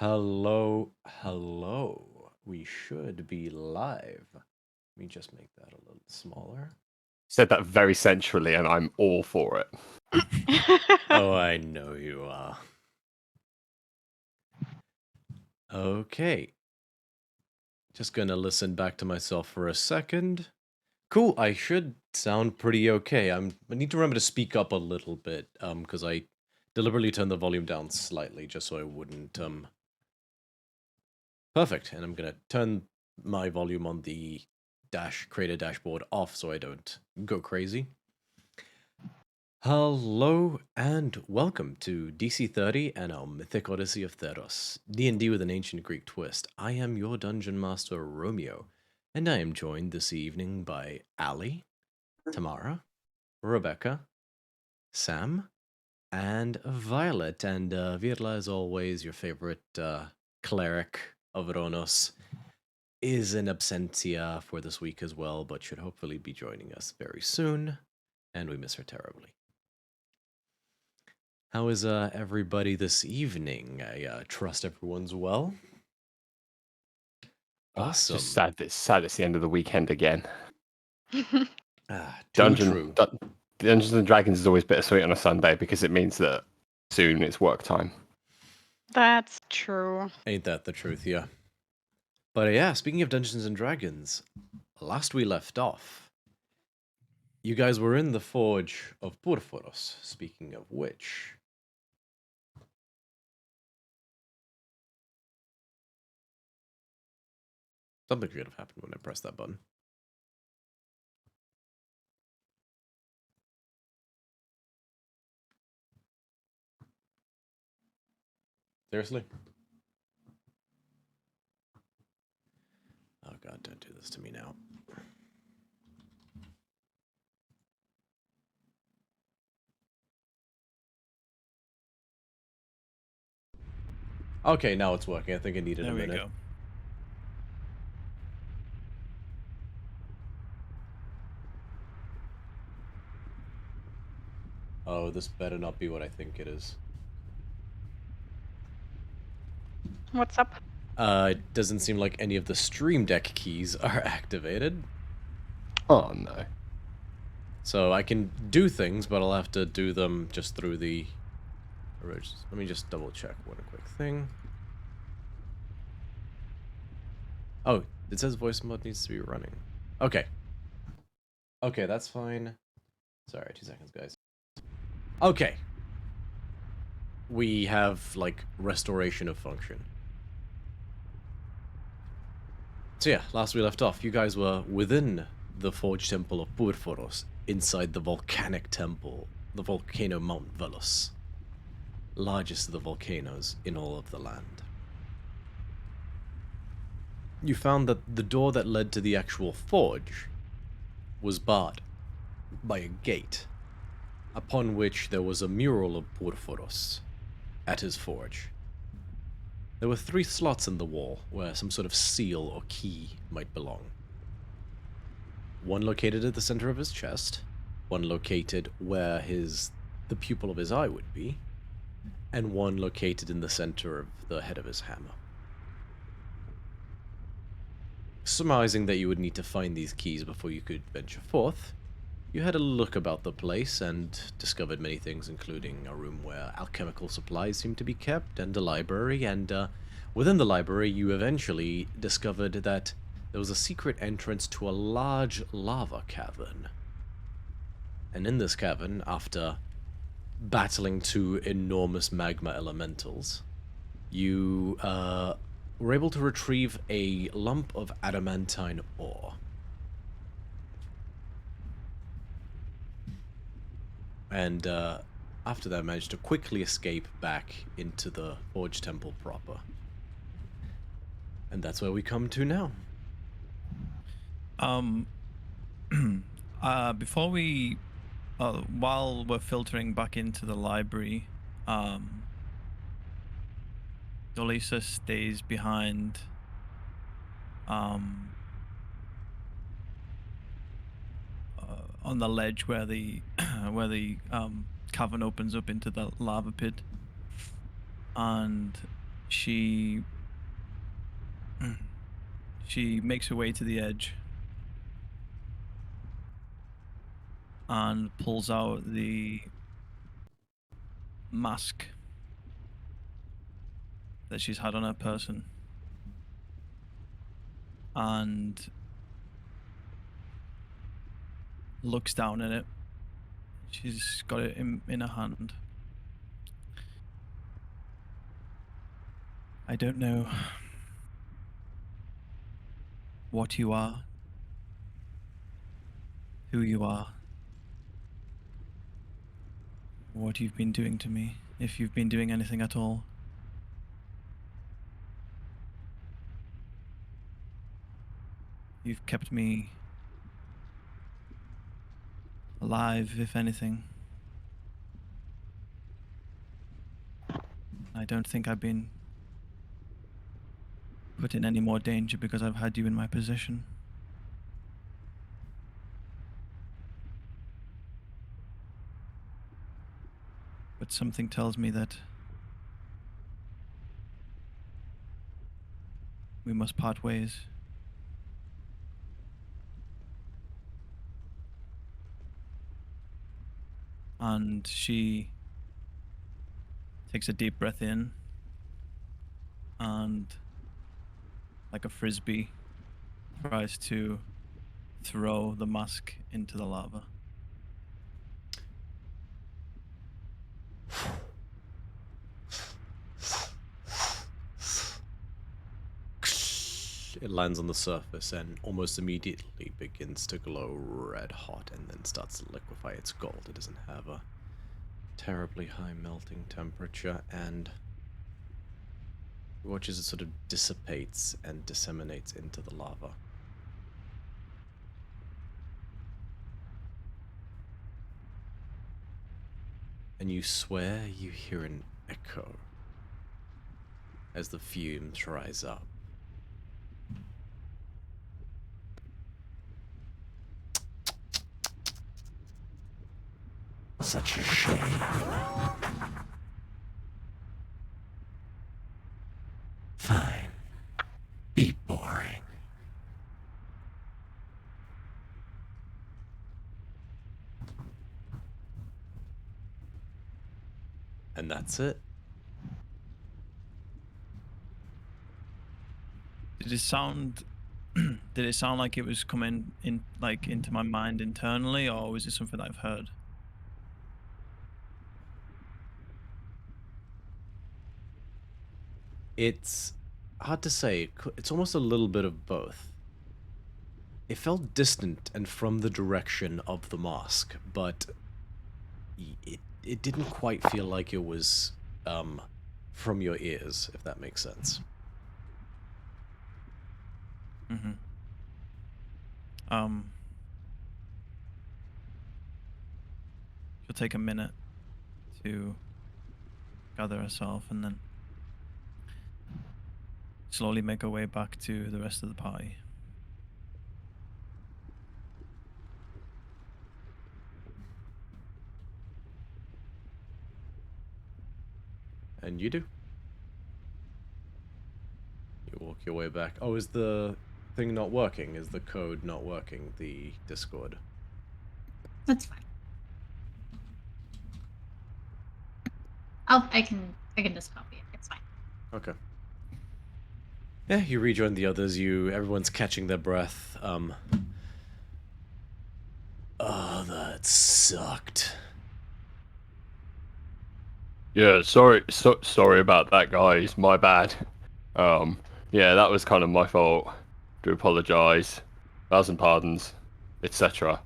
Hello, hello. We should be live. Let me just make that a little smaller. Said that very sensually, and I'm all for it. Oh, I know you are. Okay. Just gonna listen back to myself for a second. Cool, I should sound pretty okay. I need to remember to speak up a little bit, because I deliberately turned the volume down slightly just so I wouldn't, Perfect, and I'm gonna turn my volume on the creator dashboard off so I don't go crazy. Hello and welcome to DC30 and our Mythic Odyssey of Theros, D&D with an ancient Greek twist. I am your Dungeon Master, Romeo, and I am joined this evening by Ali, Tamara, Rebecca, Sam, and Violet. And Virla, as always, your favorite cleric of Ronos, is in absentia for this week as well, but should hopefully be joining us very soon, and we miss her terribly. How is everybody this evening? I trust everyone's well. Awesome. Just sad. It's sad. It's the end of the weekend again. Too true. Dungeons and Dragons is always bittersweet on a Sunday because it means that soon it's work time. That's true. Ain't that the truth, yeah. But yeah, speaking of Dungeons and Dragons, last we left off, you guys were in the Forge of Purphoros, speaking of which. Something should have happened when I pressed that button. Seriously? Oh god, don't do this to me now. Okay, now it's working. I think I needed a minute. There we go. Oh, this better not be what I think it is. What's up? It doesn't seem like any of the Stream Deck keys are activated. Oh no. So I can do things, but I'll have to do them just through the... Let me just double check one quick thing. Oh, it says voice mode needs to be running. Okay. Okay, that's fine. Sorry, 2 seconds, guys. Okay. We have, like, restoration of function. So yeah, last we left off, you guys were within the Forge Temple of Purphoros, inside the volcanic temple, the volcano Mount Velos, largest of the volcanoes in all of the land. You found that the door that led to the actual forge was barred by a gate, upon which there was a mural of Purphoros at his forge. There were 3 slots in the wall where some sort of seal or key might belong. One located at the center of his chest, one located where the pupil of his eye would be, and one located in the center of the head of his hammer. Surmising that you would need to find these keys before you could venture forth, you had a look about the place and discovered many things, including a room where alchemical supplies seemed to be kept, and a library, and within the library you eventually discovered that there was a secret entrance to a large lava cavern. And in this cavern, after battling 2 enormous magma elementals, you were able to retrieve a lump of adamantine ore. And after that, managed to quickly escape back into the Forge Temple proper. And that's where we come to now. Before we, while we're filtering back into the library, Dolisa stays behind, on the ledge where the cavern opens up into the lava pit, and she makes her way to the edge and pulls out the mask that she's had on her person and looks down at it. She's got it in her hand. I don't know what you are, who you are, what you've been doing to me, if you've been doing anything at all. You've kept me alive, if anything. I don't think I've been put in any more danger because I've had you in my possession. But something tells me that we must part ways. And she takes a deep breath in and, like a frisbee, tries to throw the mask into the lava. It lands on the surface and almost immediately begins to glow red hot and then starts to liquefy its gold. It doesn't have a terribly high melting temperature, and you watch as it sort of dissipates and disseminates into the lava. And you swear you hear an echo as the fumes rise up. Such a shame. Fine. Be boring. And that's it. Did it sound did it sound like it was coming in like into my mind internally, or was it something that I've heard? It's hard to say. It's almost a little bit of both. It felt distant and from the direction of the mosque, but it didn't quite feel like it was from your ears, if that makes sense. Mm-hmm. She'll take a minute to gather herself and then slowly make her way back to the rest of the party. And you do. You walk your way back. Oh, is the thing not working? Is the code not working? The Discord? That's fine. I can just copy it. It's fine. Okay. Yeah, you rejoin the others. Everyone's catching their breath. Oh, that sucked. Yeah, sorry about that, guys. My bad. Yeah, that was kind of my fault. Do apologise. 1,000 pardons, etc.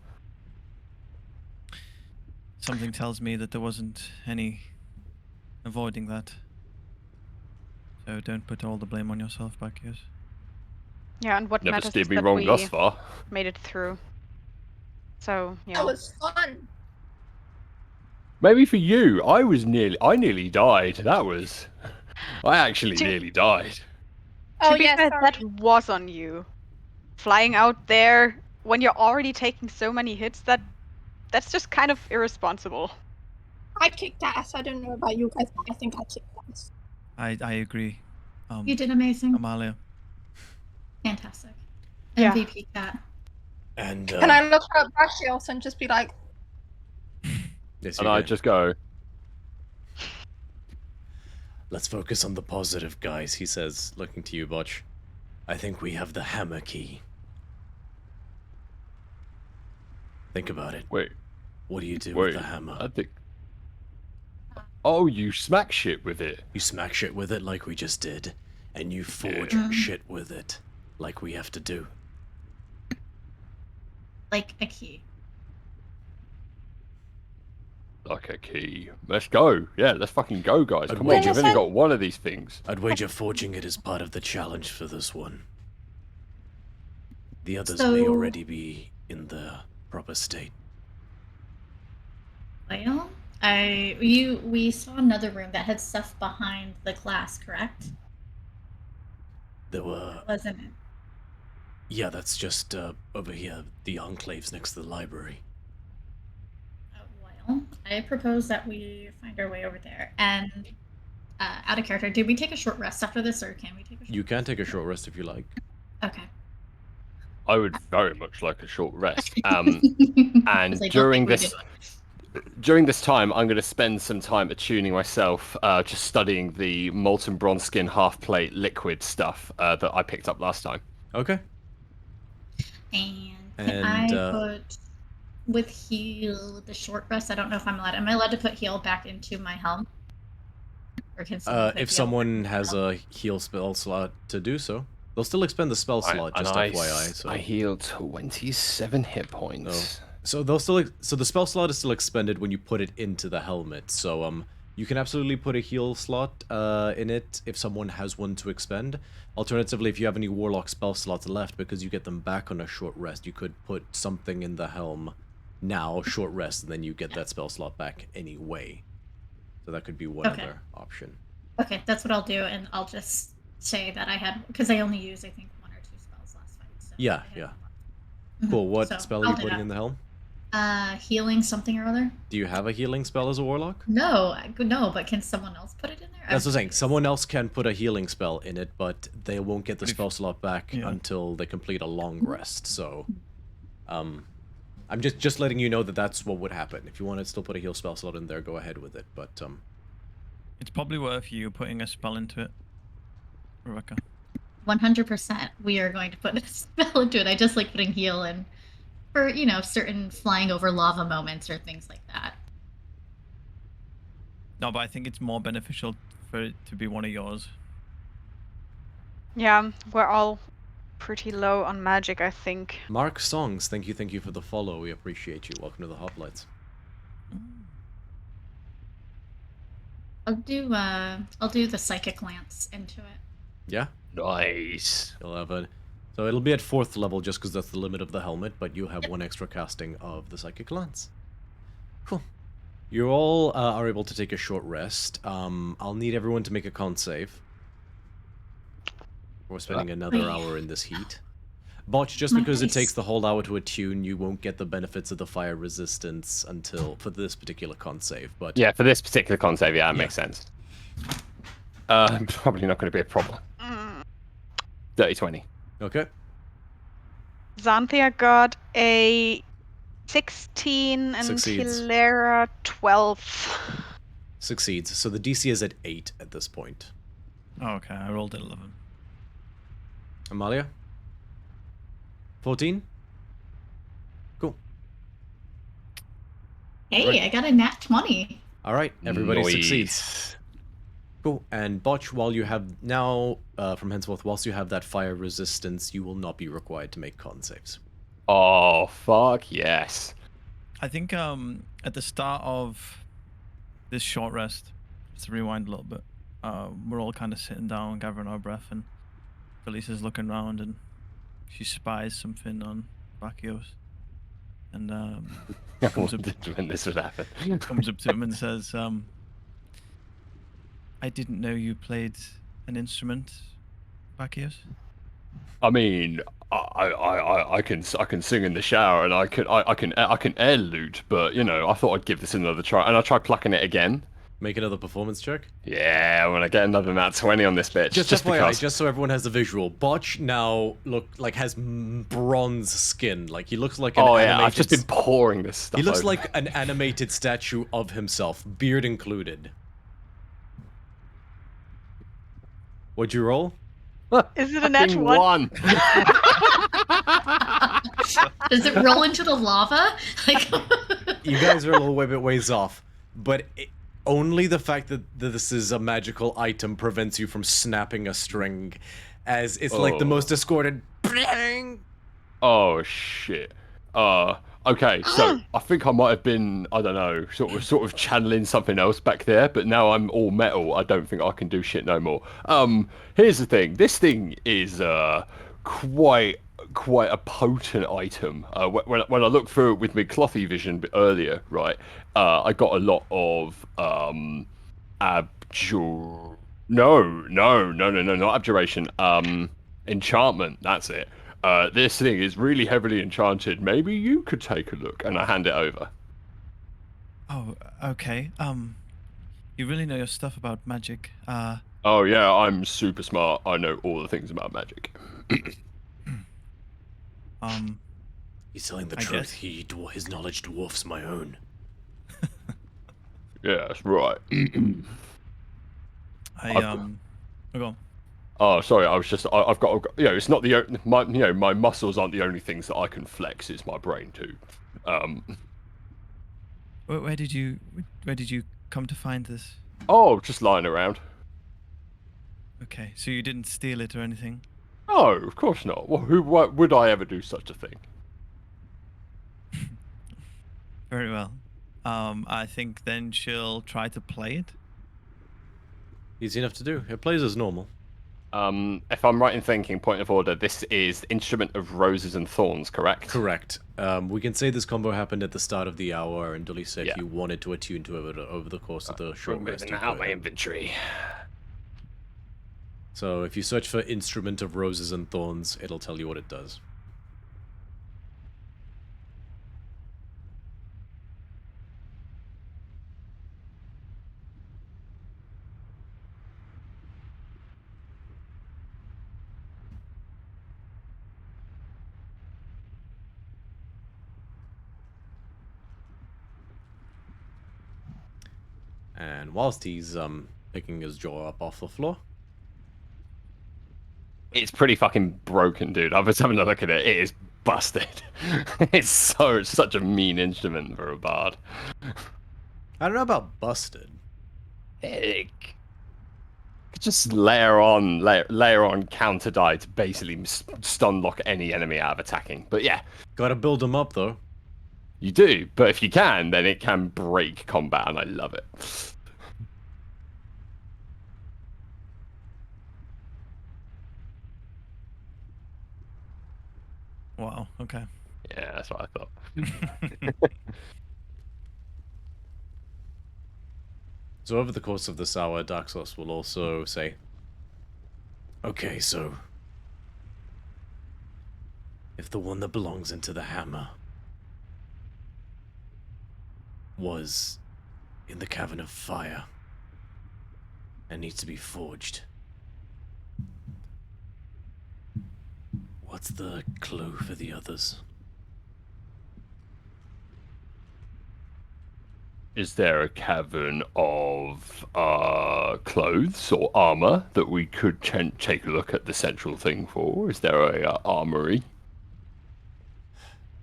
Something tells me that there wasn't any avoiding that. So don't put all the blame on yourself, Bacchus. Yeah, and what Never matters steered is me that wrong we thus far. made it through. So, yeah. That was fun. Maybe for you, I nearly died. I actually nearly died. Oh to be yeah, fair, sorry. that was on you. Flying out there when you're already taking so many hits, that's just kind of irresponsible. I kicked ass. I don't know about you guys, but I think I kicked ass. I agree. You did amazing. Amalia. Fantastic. Yeah. MVP cat. And Can I look at Brachios and just be like, yes, And you I can. just go, Let's focus on the positive, guys, he says, looking to you, Botch. I think we have the hammer key. Think about it. wait, What do you do wait. with the hammer? I think. Oh, you smack shit with it. You smack shit with it like we just did, and you forge Yeah. shit with it like we have to do. Like a key. Like a key. Let's go. Yeah, let's fucking go, guys. But Come wait, on, we've just- only got one of these things. I'd wager forging it is part of the challenge for this one. The others may So- already be in the proper state. Well, we saw another room that had stuff behind the glass, correct? There were... Wasn't it? Yeah, that's just over here, the enclaves next to the library. Well, I propose that we find our way over there. And out of character, did we take a short rest after this, or can we take a short You can take a short rest if you like. Okay. I would very much like a short rest. Because I don't during think we this- did one. During this time, I'm going to spend some time attuning myself, just studying the molten bronze skin half plate liquid stuff that I picked up last time. Okay. And And, can I put with heal the short rest? I don't know if I'm allowed. Am I allowed to put heal back into my helm? Or can someone put If heal someone back has into my a heal spell slot to do so, they'll still expend the spell slot, just FYI. So. I healed 27 hit points. So they'll still so the spell slot is still expended when you put it into the helmet. So you can absolutely put a heal slot in it if someone has one to expend. Alternatively, if you have any warlock spell slots left, because you get them back on a short rest, you could put something in the helm now, short rest, and then you get that spell slot back anyway. So that could be one Okay. other option. Okay, that's what I'll do, and I'll just say that I had, because I only used, I think, 1 or 2 spells last fight. So Yeah, I had yeah. one left. Cool. What So, spell are I'll you do putting that. in the helm? Healing something or other? Do you have a healing spell as a warlock? No, no, but can someone else put it in there? That's what I'm saying. curious. Someone else can put a healing spell in it, but they won't get the But if- spell slot back Yeah. until they complete a long rest. So, I'm just letting you know that that's what would happen. If you want to still put a heal spell slot in there, go ahead with it. But It's probably worth you putting a spell into it, Rebecca. 100% we are going to put a spell into it. I just like putting heal in for, certain flying over lava moments or things like that. No, but I think it's more beneficial for it to be one of yours. Yeah, we're all pretty low on magic, I think. Mark Songs, thank you for the follow. We appreciate you. Welcome to the Hoplites. I'll do the psychic lance into it. Yeah, Nice. you'll have a. So it'll be at 4th level just because that's the limit of the helmet, but you have 1 extra casting of the Psychic Lance. Cool. You all are able to take a short rest. I'll need everyone to make a con save. We're spending another hour in this heat. Botch, just because it Nice. takes the whole hour to attune, you won't get the benefits of the fire resistance for this particular con save. But Yeah, for this particular con save, yeah, it makes sense. Probably not going to be a problem. Dirty 20. Okay. Xanthia got a 16 and Succeeds. Hilera 12. Succeeds. So the DC is at 8 at this point. Oh, okay, I rolled at 11. Amalia? 14? Cool. Hey, Right. I got a nat 20. Alright, everybody Nice. succeeds. Cool. And Botch, while you have now, from henceforth, whilst you have that fire resistance, you will not be required to make con saves. Oh, fuck yes. I think at the start of this short rest, just to rewind a little bit, we're all kind of sitting down, gathering our breath, and Felicia's looking around, and she spies something on Bacchios, and I comes up, wondered when this would happen. comes up to him and says, "I didn't know you played an instrument, Bacchios." I mean, I can sing in the shower and I can air loot, but I thought I'd give this another try, and I tried plucking it again. Make another performance check. Yeah, I want to get another nat 20 on this bitch. Just FYI, because. just so everyone has a visual, Botch now has bronze skin. Like he looks like an animated... I've just been pouring this stuff. He looks over. like an animated statue of himself, beard included. What'd you roll? Is it a nat Fucking one? Does it roll into the lava? Like, You guys are a little bit ways off, but only the fact that this is a magical item prevents you from snapping a string, as it's like the most discordant. Oh shit. Okay, so I think I might have been, I don't know, sort of channeling something else back there, but now I'm all metal. I don't think I can do shit no more. Here's the thing. This thing is quite a potent item. When I looked through it with my clothy vision earlier, right, I got a lot of not abjuration. Enchantment. That's it. This thing is really heavily enchanted. Maybe you could take a look, and I hand it over. Oh, okay. You really know your stuff about magic. Oh yeah, I'm super smart. I know all the things about magic. He's telling the I truth. guess. His knowledge dwarfs my own. Yeah, that's right. Go on. Oh, sorry. I've got. It's not the my muscles aren't the only things that I can flex. It's my brain too. Where did you come to find this? Oh, just lying around. Okay, so you didn't steal it or anything? No, of course not. Well, why would I ever do such a thing? Very well. I think then she'll try to play it. Easy enough to do. It plays as normal. If I'm right in thinking, point of order, this is Instrument of Roses and Thorns, correct? Correct. We can say this combo happened at the start of the hour, and Dully said Yeah. you wanted to attune to it over the course of the short rest. you out could. my inventory. So if you search for Instrument of Roses and Thorns, it'll tell you what it does. And whilst he's picking his jaw up off the floor, It's pretty fucking broken, dude. I was having a look at it. It is busted. It's such a mean instrument for a bard. I don't know about busted. It could just layer on counter die to basically stun lock any enemy out of attacking. But yeah, Gotta build them up though. you do. But if you can, then it can break combat, and I love it. Wow, okay. Yeah, that's what I thought. So over the course of this hour, Daxos will also say, okay, so if the one that belongs into the hammer was in the Cavern of Fire and needs to be forged, what's the clue for the others? Is there a cavern of clothes or armor that we could take a look at the central thing for? Is there a armory?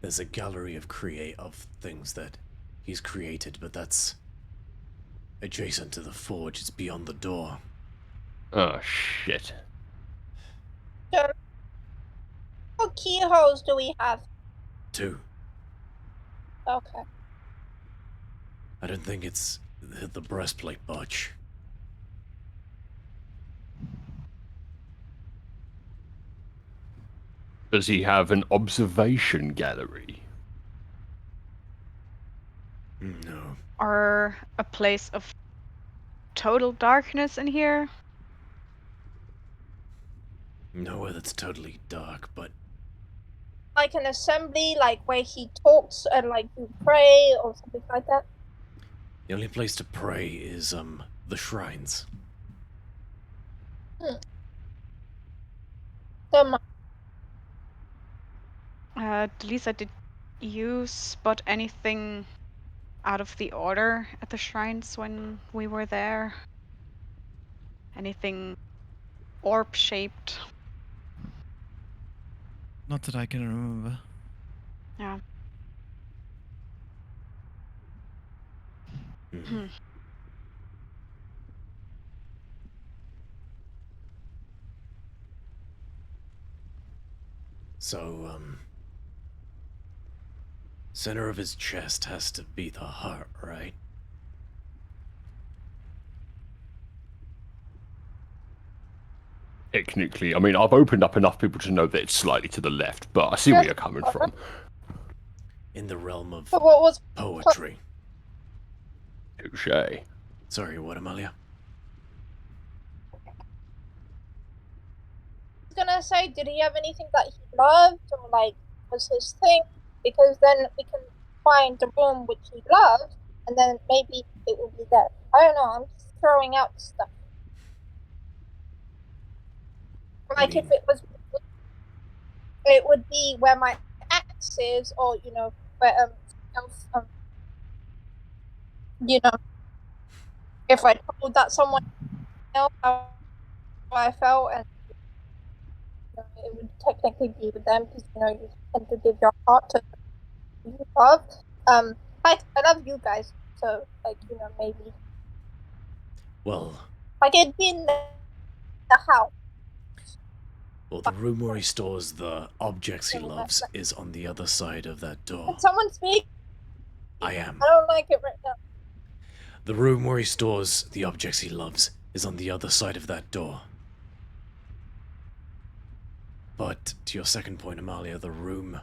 There's a gallery of things that he's created, but that's adjacent to the forge. It's beyond the door. Oh shit! So, what keyholes do we have? 2. Okay. I don't think it's the breastplate, Butch. Does he have an observation gallery? No. Or a place of total darkness in here? Nowhere that's totally dark, but Like an assembly, like where he talks and like you pray or something like that. The only place to pray is, the shrines. So Delisa, did you spot anything out of the order at the shrines when we were there? Anything orb-shaped? Not that I can remember. Yeah. Mhm. So, center of his chest has to be the heart, right? Technically, I mean, I've opened up enough people to know that it's slightly to the left, but I see where you're coming from. In the realm of what was poetry. Touche. Sorry, what, Amalia? I was gonna say, did he have anything that he loved or like was his thing? Because then we can find the room which he loved, and then maybe it will be there. I don't know. I'm just throwing out stuff. Like if it was, it would be where my axe is, or you know, where else, you know, if I told that someone else how I felt, and you know, it would technically be with them because you know you tend to give your heart to who you love. I love you guys, so like you know maybe Well, like it'd be in the house. well, the room where he stores the objects he loves is on the other side of that door. Can someone speak? I am. I don't like it right now. The room where he stores the objects he loves is on the other side of that door. But, to your second point, Amalia, the room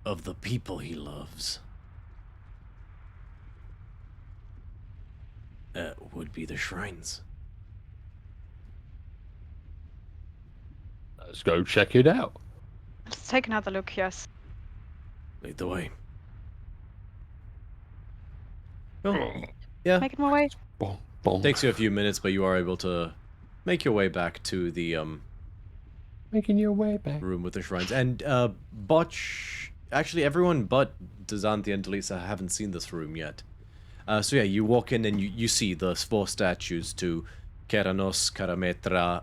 of the people he loves would be the shrines. Let's go check it out. Let's take another look, yes. Lead the way. Oh, yeah. Making my way. Boom, boom. Takes you a few minutes, but you are able to make your way back to the Making your way back. room with the shrines. And Botch, actually everyone but Dazanthi and Delisa haven't seen this room yet. So yeah, you walk in and you see the 4 statues to Keranos, Karametra,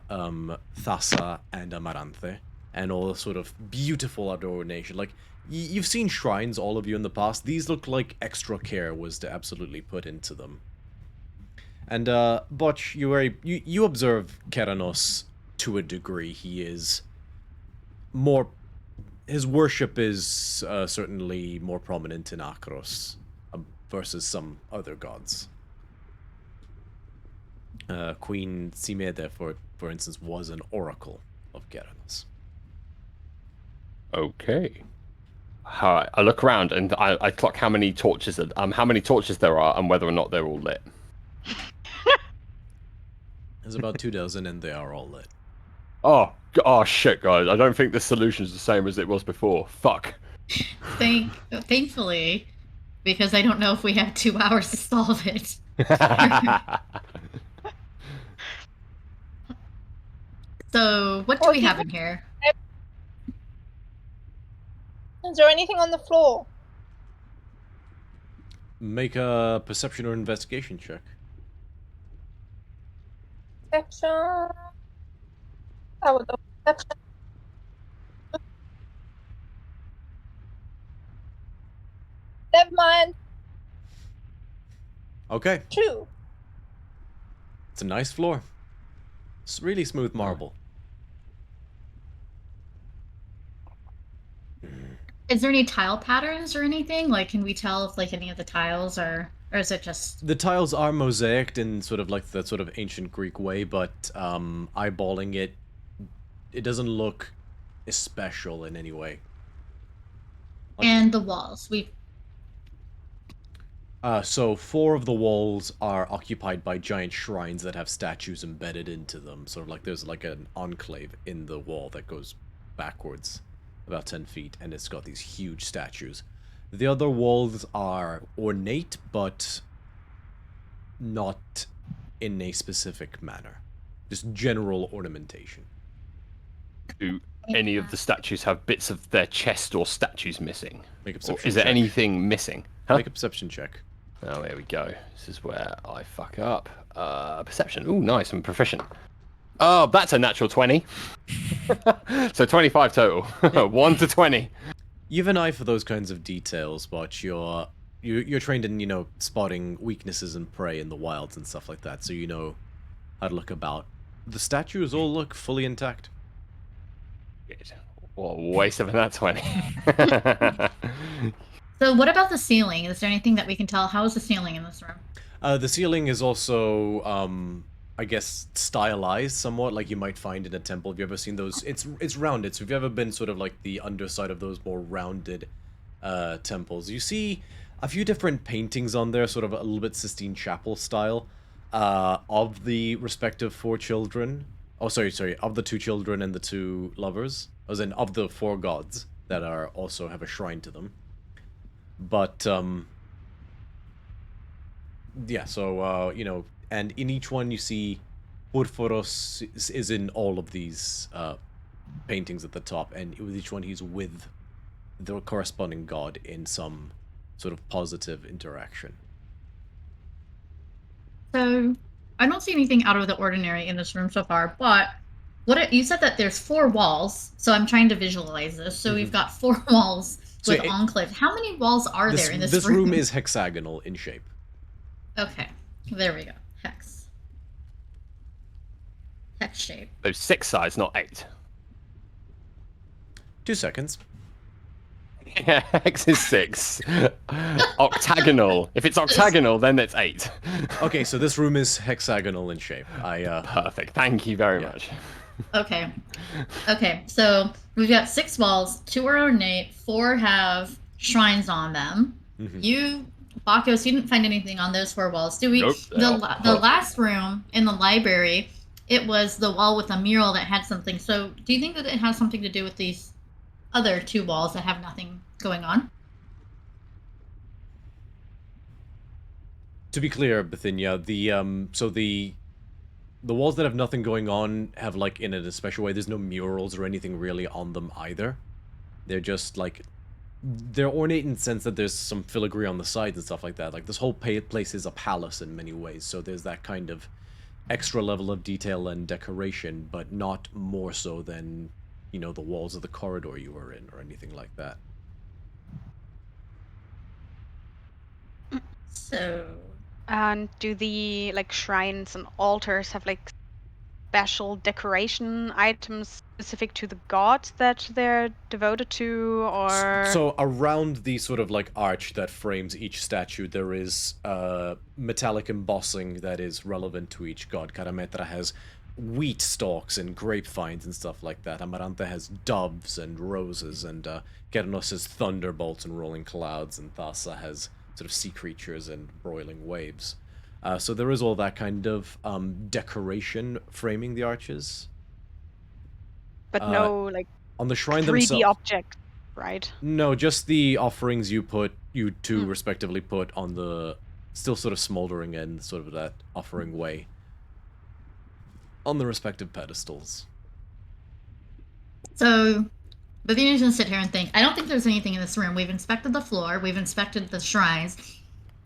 Thassa, and Amaranthe, and all the sort of beautiful adornation. Like, you've seen shrines, all of you, in the past. These look like extra care was to absolutely put into them. And Botch, you observe Keranos to a degree. He is more... His worship is certainly more prominent in Akros versus some other gods. Queen Simede, for instance, was an oracle of Keranos. Okay. Alright, I look around and I clock how many torches there are and whether or not they're all lit. There's about 2 dozen, and they are all lit. Oh shit, guys! I don't think the solution's the same as it was before. Fuck. Thankfully, because I don't know if we have 2 hours to solve it. So, what do we have in here? Is there anything on the floor? Make a perception or investigation check. Perception. I would go perception. Never mind. Okay, 2. it's a nice floor. It's really smooth marble. Is there any tile patterns or anything? Like, can we tell if like any of the tiles are, or is it just? The tiles are mosaicked in sort of like that sort of ancient Greek way, but eyeballing it, it doesn't look special in any way. Like, And the walls. so 4 of the walls are occupied by giant shrines that have statues embedded into them. Sort of like there's like an enclave in the wall that goes backwards about 10 feet, and it's got these huge statues. The other walls are ornate, but not in a specific manner. Just general ornamentation. Do any of the statues have bits of their chest or statues missing? Make a Or perception is there check. anything missing? Huh? Make a perception check. Oh, there we go. This is where I fuck up. Perception. Ooh, nice. I'm proficient. Oh, that's a natural 20. So 25 total. 1 to 20. You have an eye for those kinds of details, but you're trained in, you know, spotting weaknesses and prey in the wilds and stuff like that, so you know how to look about. The statues all look fully intact. Good. What a waste of that 20. So what about the ceiling? Is there anything that we can tell? How is the ceiling in this room? The ceiling is also, I guess, stylized somewhat, like you might find in a temple. Have you ever seen those? It's rounded, so if you've ever been sort of like the underside of those more rounded temples, you see a few different paintings on there, sort of a little bit Sistine Chapel style, of the respective 4 children. Oh, sorry, of the 2 children and the 2 lovers. As in, of the 4 gods that are also have a shrine to them. But, yeah, so, you know, and in each one you see Porphyros is in all of these paintings at the top, and with each one he's with the corresponding god in some sort of positive interaction. So I don't see anything out of the ordinary in this room so far, but you said that there's 4 walls, so I'm trying to visualize this. So we've got 4 walls with enclave. How many walls are there in this room? This room is hexagonal in shape. Okay, there we go. Hex shape. Those 6 sides, not 8. 2 seconds. Yeah, hex is 6. Octagonal. If it's octagonal, then it's 8. Okay, so this room is hexagonal in shape. Perfect. Thank you very much. Okay. Okay, so we've got 6 walls, 2 are ornate, 4 have shrines on them. You, Bakos, you didn't find anything on those 4 walls. Do we? Nope. The last room in the library, it was the wall with a mural that had something. So do you think that it has something to do with these other 2 walls that have nothing going on? To be clear, Bithynia, the walls that have nothing going on have, like, in a special way, there's no murals or anything really on them either. They're just, like, they're ornate in the sense that there's some filigree on the sides and stuff like that. Like, this whole place is a palace in many ways, so there's that kind of extra level of detail and decoration, but not more so than, you know, the walls of the corridor you were in or anything like that. So... And do the, like, shrines and altars have, like, special decoration items specific to the gods that they're devoted to, or...? So around the sort of, like, arch that frames each statue, there is metallic embossing that is relevant to each god. Karametra has wheat stalks and grapevines and stuff like that. Amarantha has doves and roses, and Kernos has thunderbolts and rolling clouds, and Thassa has sort of sea creatures and broiling waves. So there is all that kind of decoration framing the arches. But no, like, on the shrine 3D themselves, object, right? no, just the offerings you two respectively put on the still sort of smoldering in sort of that offering way on the respective pedestals. So, Bithynia's gonna sit here and think, I don't think there's anything in this room. We've inspected the floor, we've inspected the shrines.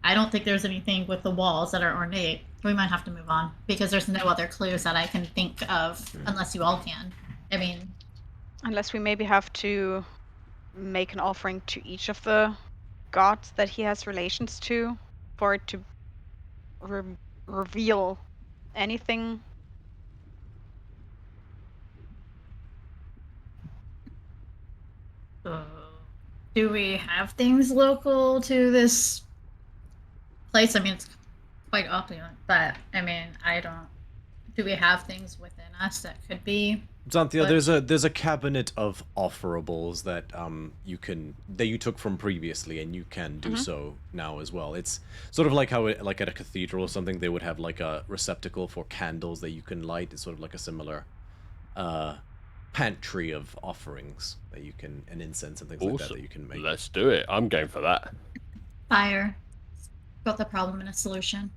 I don't think there's anything with the walls that are ornate. We might have to move on, because there's no other clues that I can think of, unless you all can. I mean... Unless we maybe have to make an offering to each of the gods that he has relations to, for it to reveal anything. Do we have things local to this place? I mean, it's quite opulent, but I mean, I don't... Do we have things within us that could be... Xanthia, there's a cabinet of offerables that you took from previously, and you can do so now as well. It's sort of like how like at a cathedral or something, they would have like a receptacle for candles that you can light. It's sort of like a similar pantry of offerings that you can, and incense and things like that Awesome. you can make. Let's do it. I'm game for that. Fire. Got the problem in a solution.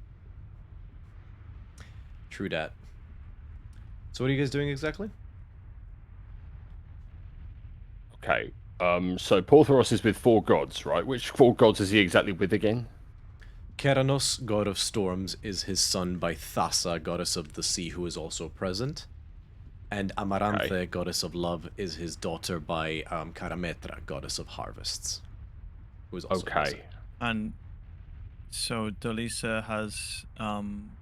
True dat. So what are you guys doing exactly? Okay. So Porthoros is with 4 gods, right? Which 4 gods is he exactly with again? Keranos, god of storms, is his son by Thassa, goddess of the sea, who is also present. And Amaranthe, goddess of love, is his daughter by Karametra, goddess of harvests, who is also present. And so Dolisa has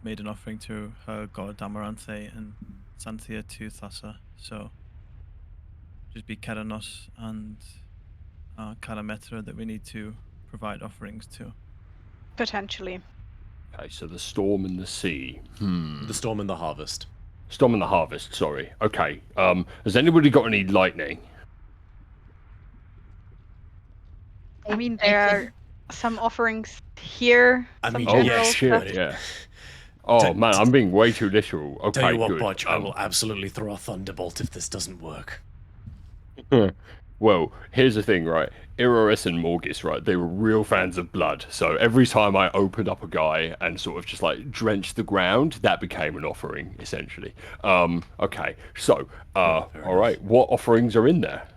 made an offering to her god Amaranthe and Xanthia to Thassa. So just be Keranos and Karametra that we need to provide offerings to. Potentially. Okay, so the storm and the sea. The storm and the harvest. Storm and the harvest, sorry. Okay. Has anybody got any lightning? I mean, there are some offerings here. I some mean, Oh, general yes, stuff. yeah. Oh, man, I'm being way too literal. Okay, Tell you what, good. Butch, I will absolutely throw a thunderbolt if this doesn't work. Well, here's the thing, right? Iroris and Morgis, right? They were real fans of blood. So every time I opened up a guy and sort of just like drenched the ground, that became an offering, essentially. Okay. So, all right. What offerings are in there?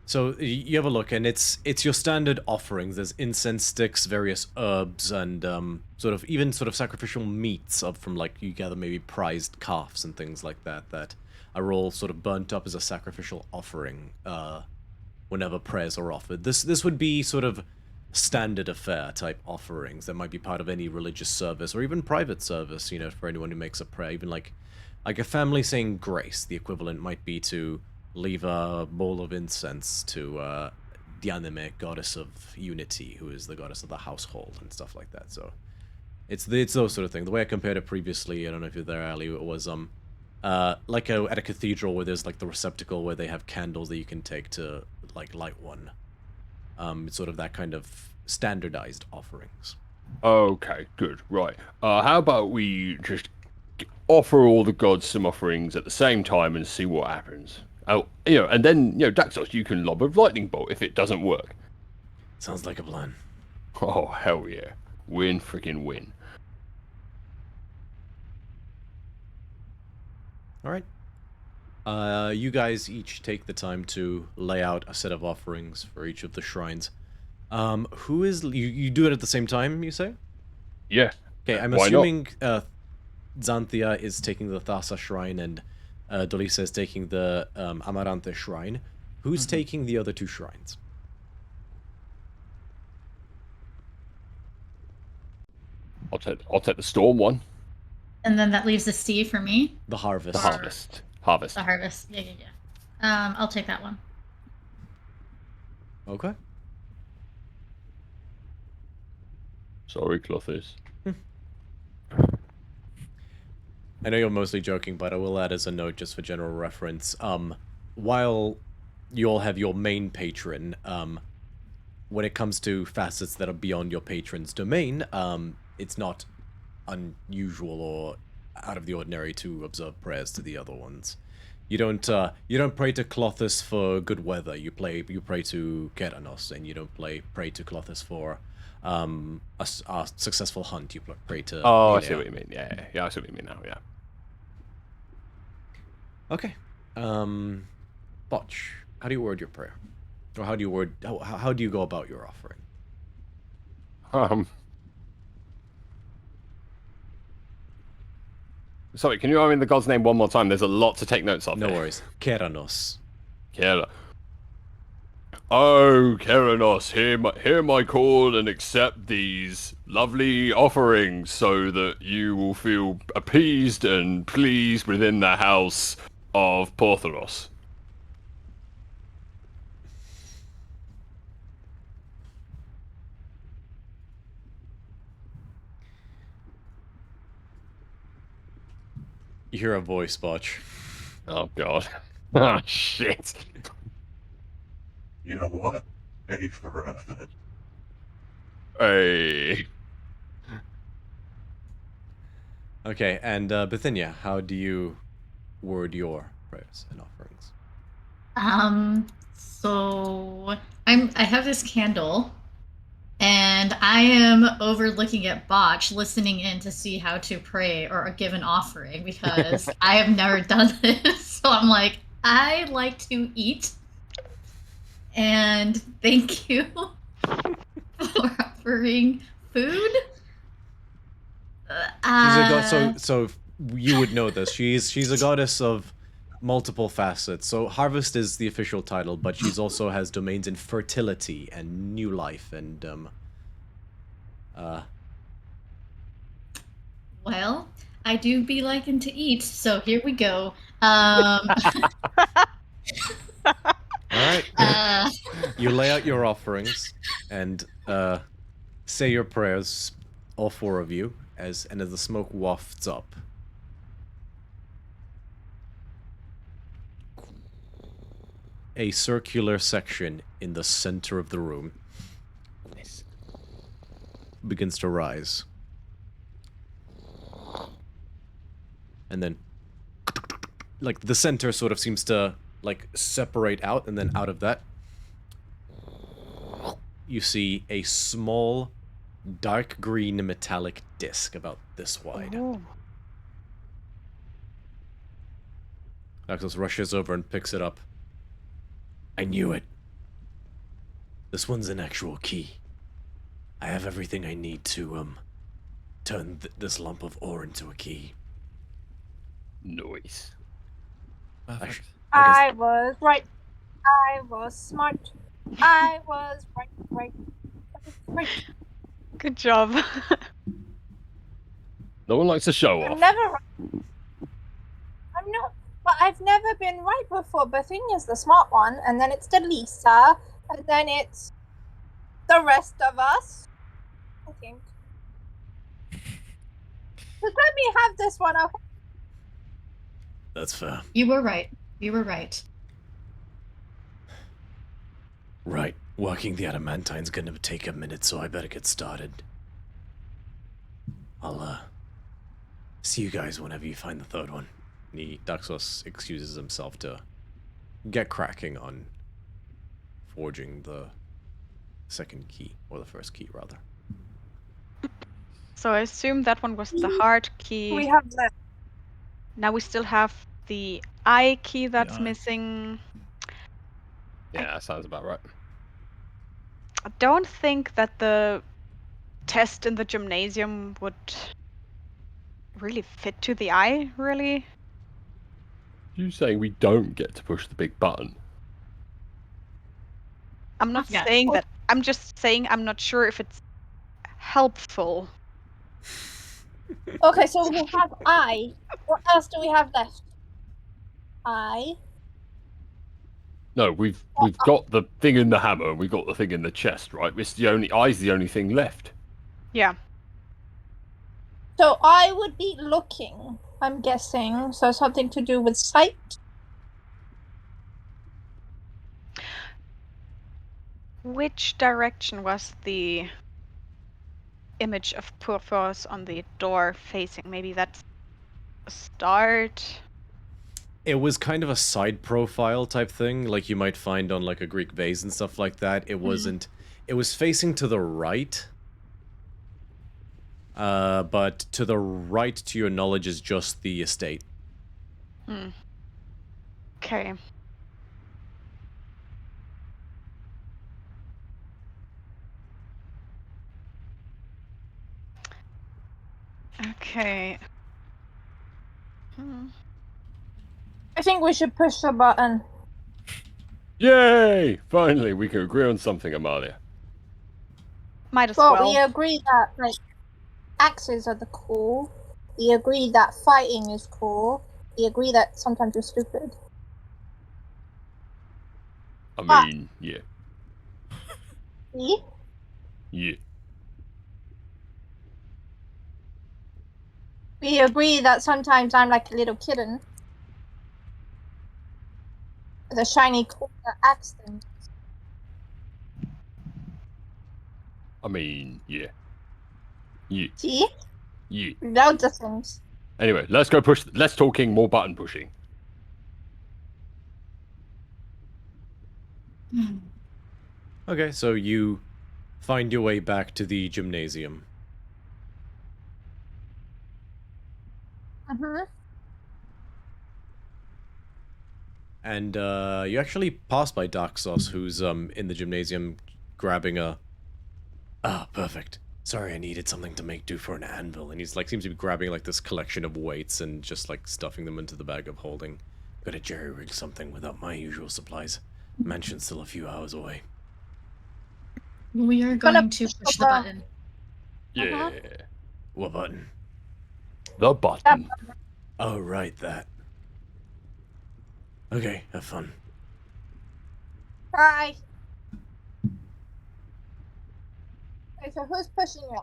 So you have a look, and it's your standard offerings. There's incense sticks, various herbs, and sort of sacrificial meats from like you gather maybe prized calves and things like that are all sort of burnt up as a sacrificial offering whenever prayers are offered. This would be sort of standard affair type offerings that might be part of any religious service or even private service, you know, for anyone who makes a prayer. Even like a family saying grace, the equivalent might be to leave a bowl of incense to Dianeme, goddess of unity, who is the goddess of the household and stuff like that. So it's those sort of things. The way I compared it previously, I don't know if you're there, Ali, it was like at a cathedral where there's like the receptacle where they have candles that you can take to like light one. It's sort of that kind of standardized offerings. Okay, good. Right. How about we just offer all the gods some offerings at the same time and see what happens? Oh, you know, and then, you know, Daxos, you can lob a lightning bolt if it doesn't work. Sounds like a plan. Oh, hell yeah. Win, freaking win. All right. You guys each take the time to lay out a set of offerings for each of the shrines. Who is you do it at the same time, you say? Yeah. Okay, I'm Why assuming Xanthia is taking the Thassa shrine and Dolisa is taking the Amaranthe shrine. Who's taking the other 2 shrines? I'll take the storm one. And then that leaves the sea for me. The harvest. The harvest. Harvest. The harvest. Yeah. I'll take that one. Okay. Sorry, Clothes. I know you're mostly joking, but I will add as a note just for general reference. While you all have your main patron, when it comes to facets that are beyond your patron's domain, it's not unusual or out of the ordinary to observe prayers to the other ones. You don't pray to Clothis for good weather. You pray to Keranos, and you don't pray to Clothis for a successful hunt. You pray to. Oh, I Elea. see what you mean. Yeah, I see what you mean now. Yeah. Okay. Botch, how do you word your prayer, or how do you go about your offering? Sorry, can you remind me the god's name one more time? There's a lot to take notes of. No here. worries. Keranos. Oh, Keranos, hear my call and accept these lovely offerings so that you will feel appeased and pleased within the house of Porthoros. You hear a voice, Botch. Oh, God. Oh, shit. You know what? Pay for it. Hey. Okay, and Bithynia, how do you word your prayers and offerings. So I have this candle, and I am overlooking at Botch, listening in to see how to pray or give an offering because I have never done this. So I'm like, I like to eat, and thank you for offering food. She's a god, so you would know this. She's a goddess of multiple facets. So Harvest is the official title, but she's also has domains in fertility and new life and Well, I do be liking to eat, so here we go. Alright. You lay out your offerings and say your prayers, all four of you, as the smoke wafts up. A circular section in the center of the room begins to rise. And then, like, the center sort of seems to, like, separate out, and then out of that, you see a small, dark green metallic disc about this wide. Ooh. Daxos rushes over and picks it up. I knew it. This one's an actual key. I have everything I need to, turn this lump of ore into a key. Noise. Perfect. I was right. I was smart. I was right. Good job. No one likes to show I'm off. never right. I'm not. But I've never been right before. Bethune is the smart one, and then it's Delisa, and then it's the rest of us. I think. Just let me have this one, okay? That's fair. You were right. You were right. Right. Working the adamantine's gonna take a minute, so I better get started. I'll, see you guys whenever you find the third one. Daxos excuses himself to get cracking on forging the second key, or the first key, rather. So I assume that one was the hard key. We have that. Now we still have the eye key that's eye. missing. Yeah, that sounds about right. I don't think that the test in the gymnasium would really fit to the eye, really. You saying we don't get to push the big button? I'm not Yeah. saying that. I'm just saying I'm not sure if it's helpful. Okay, so we have I. What else do we have left? I. No, we've got the thing in the hammer and we've got the thing in the chest, right? It's the only eye's the only thing left. Yeah. So I would be looking, I'm guessing. So something to do with sight. Which direction was the image of Porthos on the door facing? Maybe that's a start. It was kind of a side profile type thing, like you might find on like a Greek vase and stuff like that. It wasn't. It was facing to the right. But to the right, to your knowledge, is just the estate. Okay. Okay. I think we should push the button. Yay! Finally, we can agree on something, Amalia. Might as Well, well. we agree that like axes are the cool. We agree that fighting is cool. We agree that sometimes you're stupid. I mean, yeah. See? Yeah. We agree that sometimes I'm like a little kitten. With a shiny cool axe thing. I mean, yeah. Yeah. See? Yeah. Loads of things. Anyway, let's go push. Less talking, more button pushing. Okay, so you find your way back to the gymnasium. And you actually pass by Daxos, who's in the gymnasium grabbing a... Ah, perfect. Sorry, I needed something to make do for an anvil. And he's like, seems to be grabbing like this collection of weights and just like stuffing them into the bag of holding. Gotta jerry-rig something without my usual supplies. Mansion's still a few hours away. We are going to push the button. Yeah. What button? The button. Oh, right, that. Okay, have fun. Hi. Okay, so who's pushing it?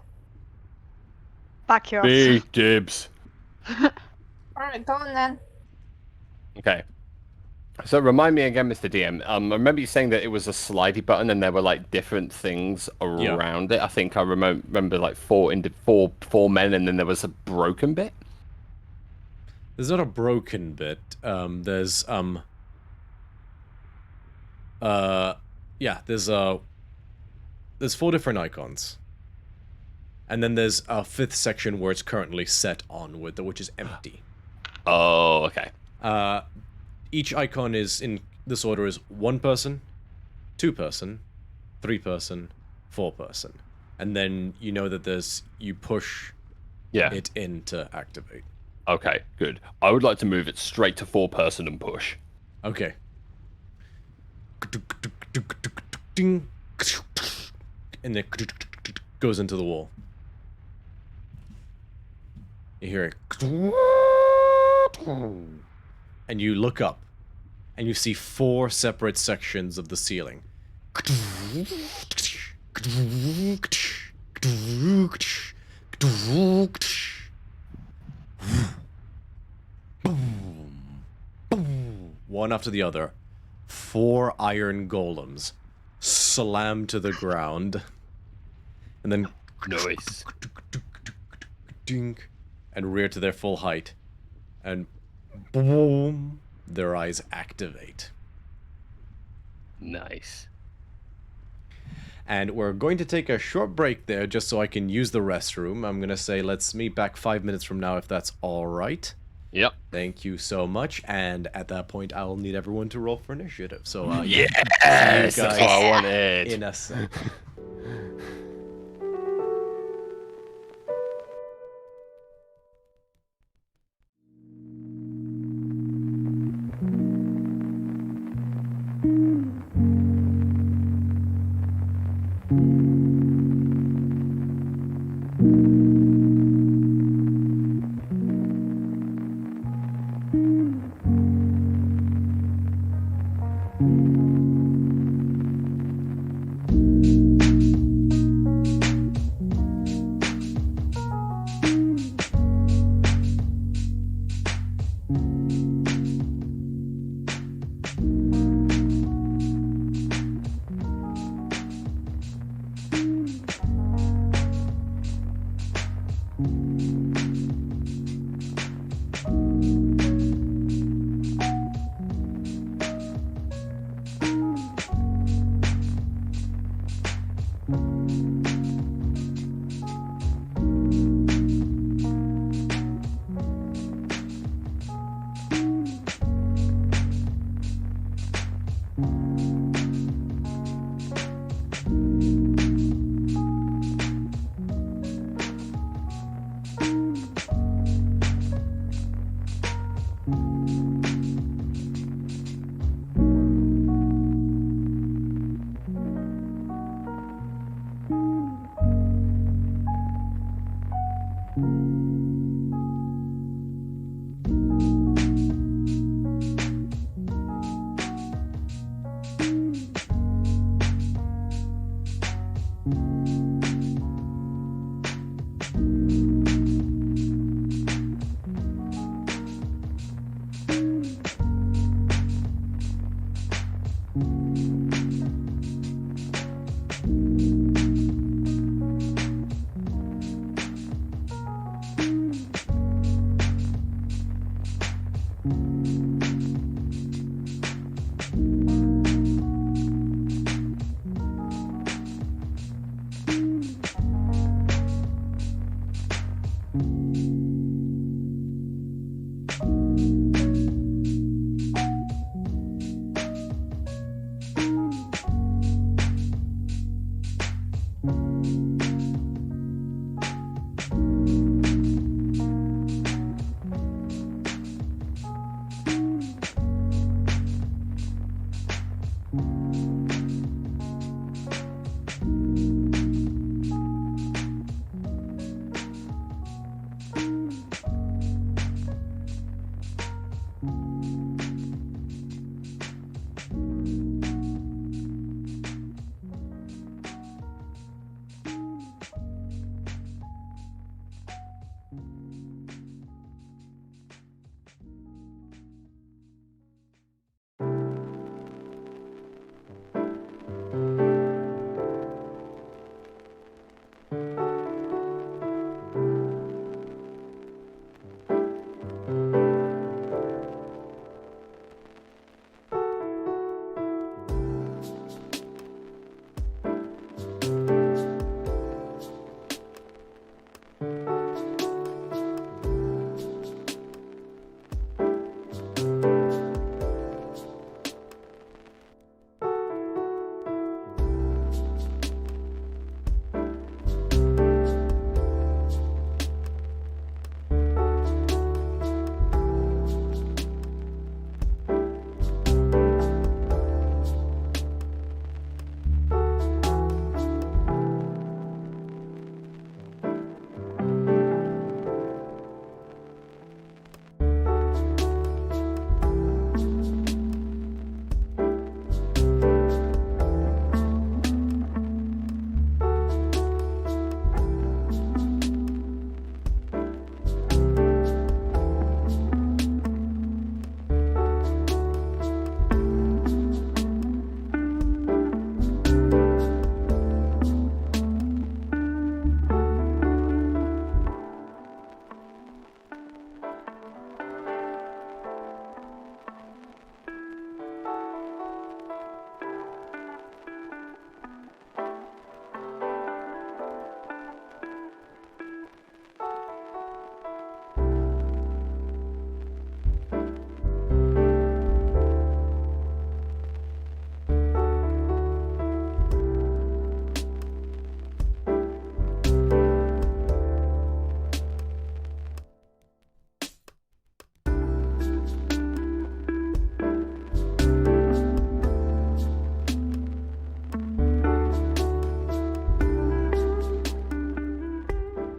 Back yours. Big dibs. Alright, go on then. Okay. So remind me again, Mr. DM. I remember you saying that it was a slidey button and there were like different things around it. I think I remember like four men, and then there was a broken bit. There's not a broken bit. There's there's 4 different icons. And then there's a 5th section where it's currently set on, which is empty. Oh, okay. Each icon is in this order is 1 person, 2 person, 3 person, 4 person. And then you know that you push it in to activate. Okay, good. I would like to move it straight to 4 person and push. Okay. And then goes into the wall. You hear it. And you look up, and you see 4 separate sections of the ceiling. One after the other, 4 iron golems slam to the ground, and then Nice. dink, and rear to their full height, and boom, their eyes activate. Nice. And we're going to take a short break there just so I can use the restroom. I'm going to say let's meet back 5 minutes from now if that's all right. Yep. Thank you so much. And at that point, I will need everyone to roll for initiative. So, Yes! See you That's guys what I wanted. in a sec.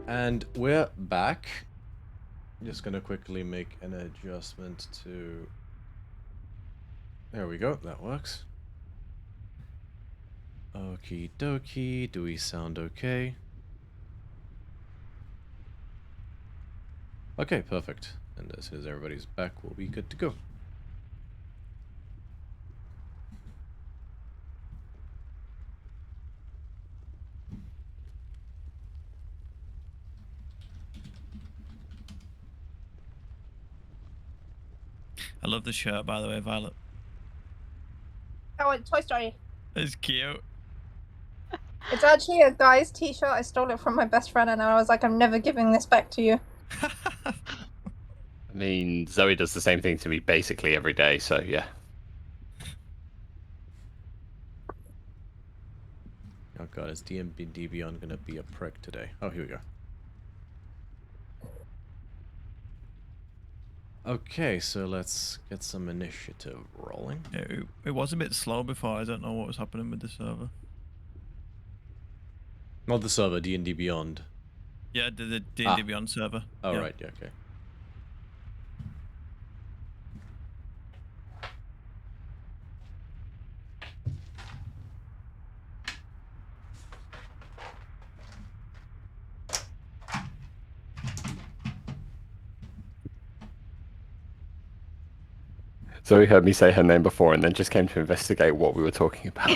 And we're back. Just gonna quickly make an adjustment to... There we go, that works. Okie dokie, do we sound okay? Okay, perfect. And as soon as everybody's back, we'll be good to go. I love the shirt, by the way, Violet. Oh, it's Toy Story. It's cute. It's actually a guy's t-shirt. I stole it from my best friend and I was like, I'm never giving this back to you. I mean, Zoe does the same thing to me basically every day, so yeah. Oh god, is DndUnleashed gonna be a prick today? Oh, here we go. Okay, so let's get some initiative rolling. Yeah, it was a bit slow before. I don't know what was happening with the server. Not the server, D&D Beyond. Yeah, the D&D Beyond server. Oh, yeah. right, yeah, okay. Zoe heard me say her name before and then just came to investigate what we were talking about.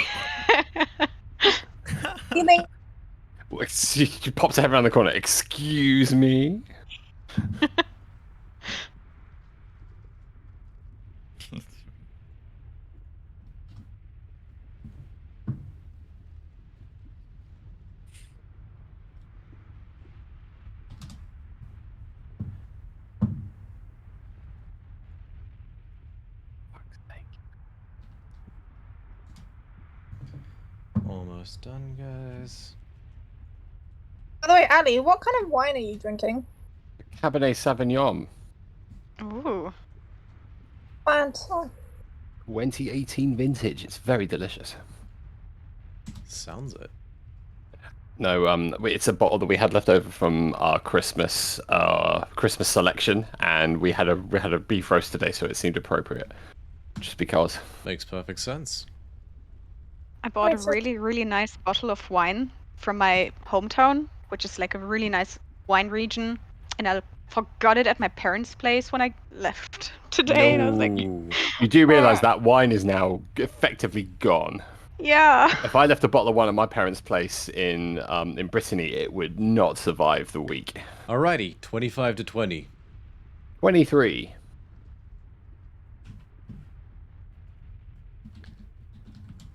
You think She pops her head around the corner. Excuse me? Almost done, guys. By the way, Ali, what kind of wine are you drinking? Cabernet Sauvignon. Ooh. Fantastic. 2018 vintage. It's very delicious. Sounds it. No, it's a bottle that we had left over from our Christmas selection, and we had a beef roast today, so it seemed appropriate. Just because. Makes perfect sense. I bought a Nice. really, really nice bottle of wine from my hometown, which is like a really nice wine region, and I forgot it at my parents' place when I left today, and I was like, No. You do realise that wine is now effectively gone. yeah. If I left a bottle of wine at my parents' place in Brittany, it would not survive the week. Alrighty, 25 to 20. 23.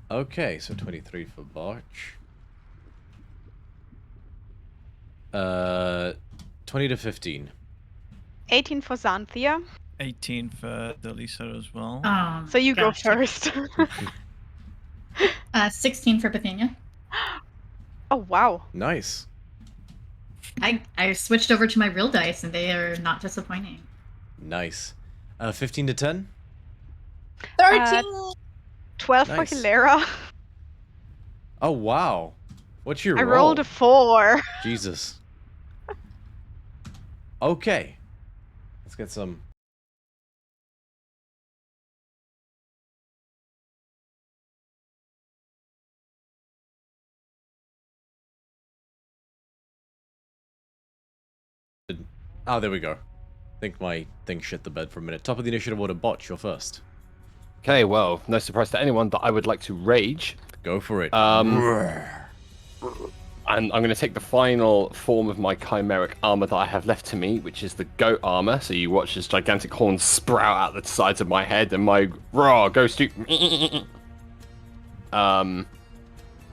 Okay, so 23 for Barch. 20 to 15. 18 for Xanthia. 18 for Delisa as well. So you gosh. go first. 16 for Bithynia. Oh, wow. Nice. I switched over to my real dice and they are not disappointing. Nice. 15 to 10? 13. 12 Nice. for Hilera. Oh, wow. What's your I roll? rolled a 4. Jesus. Okay. Let's get some... Oh, there we go. I think my thing shit the bed for a minute. Top of the initiative order, Botch, you're first. Okay, well, no surprise to anyone that I would like to rage. Go for it. And I'm going to take the final form of my chimeric armor that I have left to me, which is the goat armor. So you watch this gigantic horn sprout out the sides of my head, and my raw goes to... I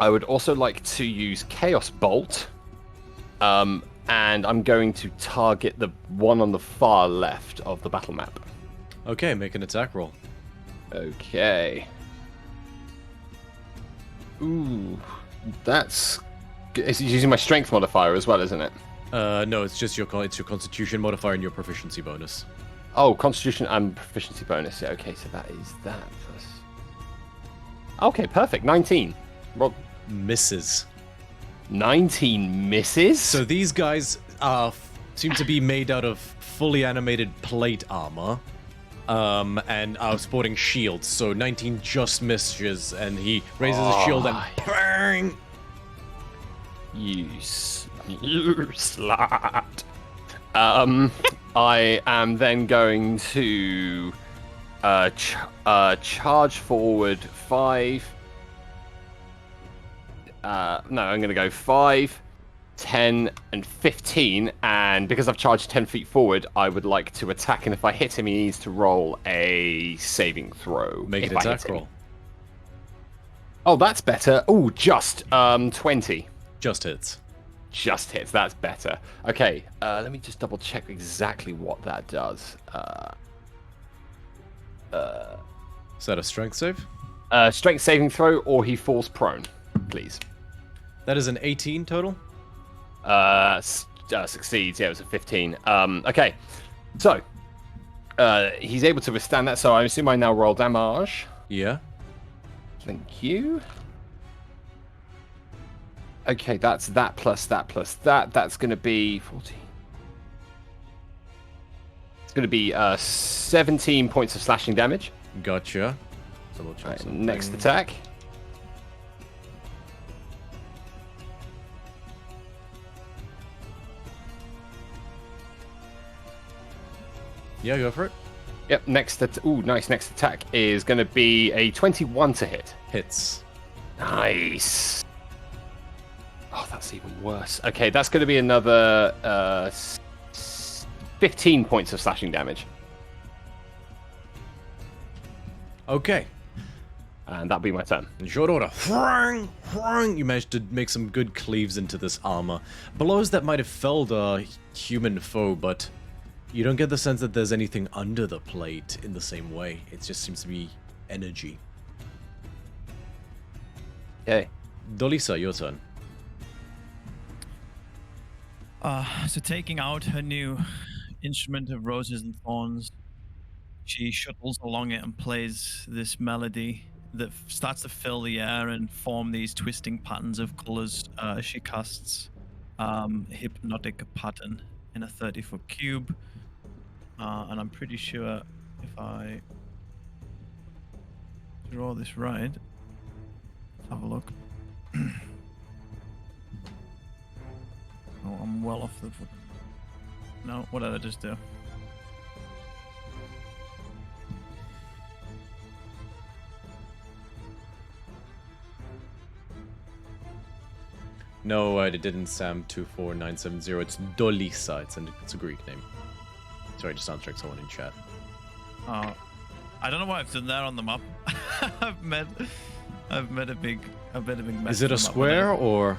would also like to use Chaos Bolt. And I'm going to target the one on the far left of the battle map. Okay, make an attack roll. Okay. Ooh, that's... It's using my strength modifier as well, isn't it? No, it's just your constitution modifier and your proficiency bonus. Oh, constitution and proficiency bonus. Yeah, okay, so that is that. Plus... Okay, perfect. 19. Well, Misses. 19 misses? So these guys seem to be made out of fully animated plate armor, and are sporting shields. So 19 just misses, and he raises his shield and bang! You slut. I am then going to charge forward 5. No, I'm going to go 5, 10, and 15. And because I've charged 10 feet forward, I would like to attack. And if I hit him, he needs to roll a saving throw. Make an attack roll. Oh, that's better. Oh, just 20. Just hits. Just hits. That's better. Okay, let me just double check exactly what that does. Is that a strength save? Strength saving throw, or he falls prone, please. That is an 18 total. Succeeds. Yeah, it was a 15. Okay, so he's able to withstand that. So I assume I now roll damage. Yeah. Thank you. Okay, that's that plus that plus that. That's going to be 14. It's going to be 17 points of slashing damage. Gotcha. Double check Right, something. next attack. Yeah, go for it. Yep, next attack is going to be a 21 to hit. Hits. Nice. Oh, that's even worse. Okay, that's going to be another 15 points of slashing damage. Okay. And that'll be my turn. In short order, you managed to make some good cleaves into this armor. Blows that might have felled a human foe, but you don't get the sense that there's anything under the plate in the same way. It just seems to be energy. Okay. Dolisa, your turn. So taking out her new instrument of roses and thorns, she shuttles along it and plays this melody that starts to fill the air and form these twisting patterns of colors. She casts hypnotic pattern in a 30-foot cube, and I'm pretty sure if I draw this right, let's have a look. Oh, I'm well off the foot. No, what did I just do? No, it didn't, Sam. 24970. It's Dolisa. It's a Greek name. Sorry, just answering someone in chat. I don't know what I've done there on the map. I've made a big mess. Is it a square or?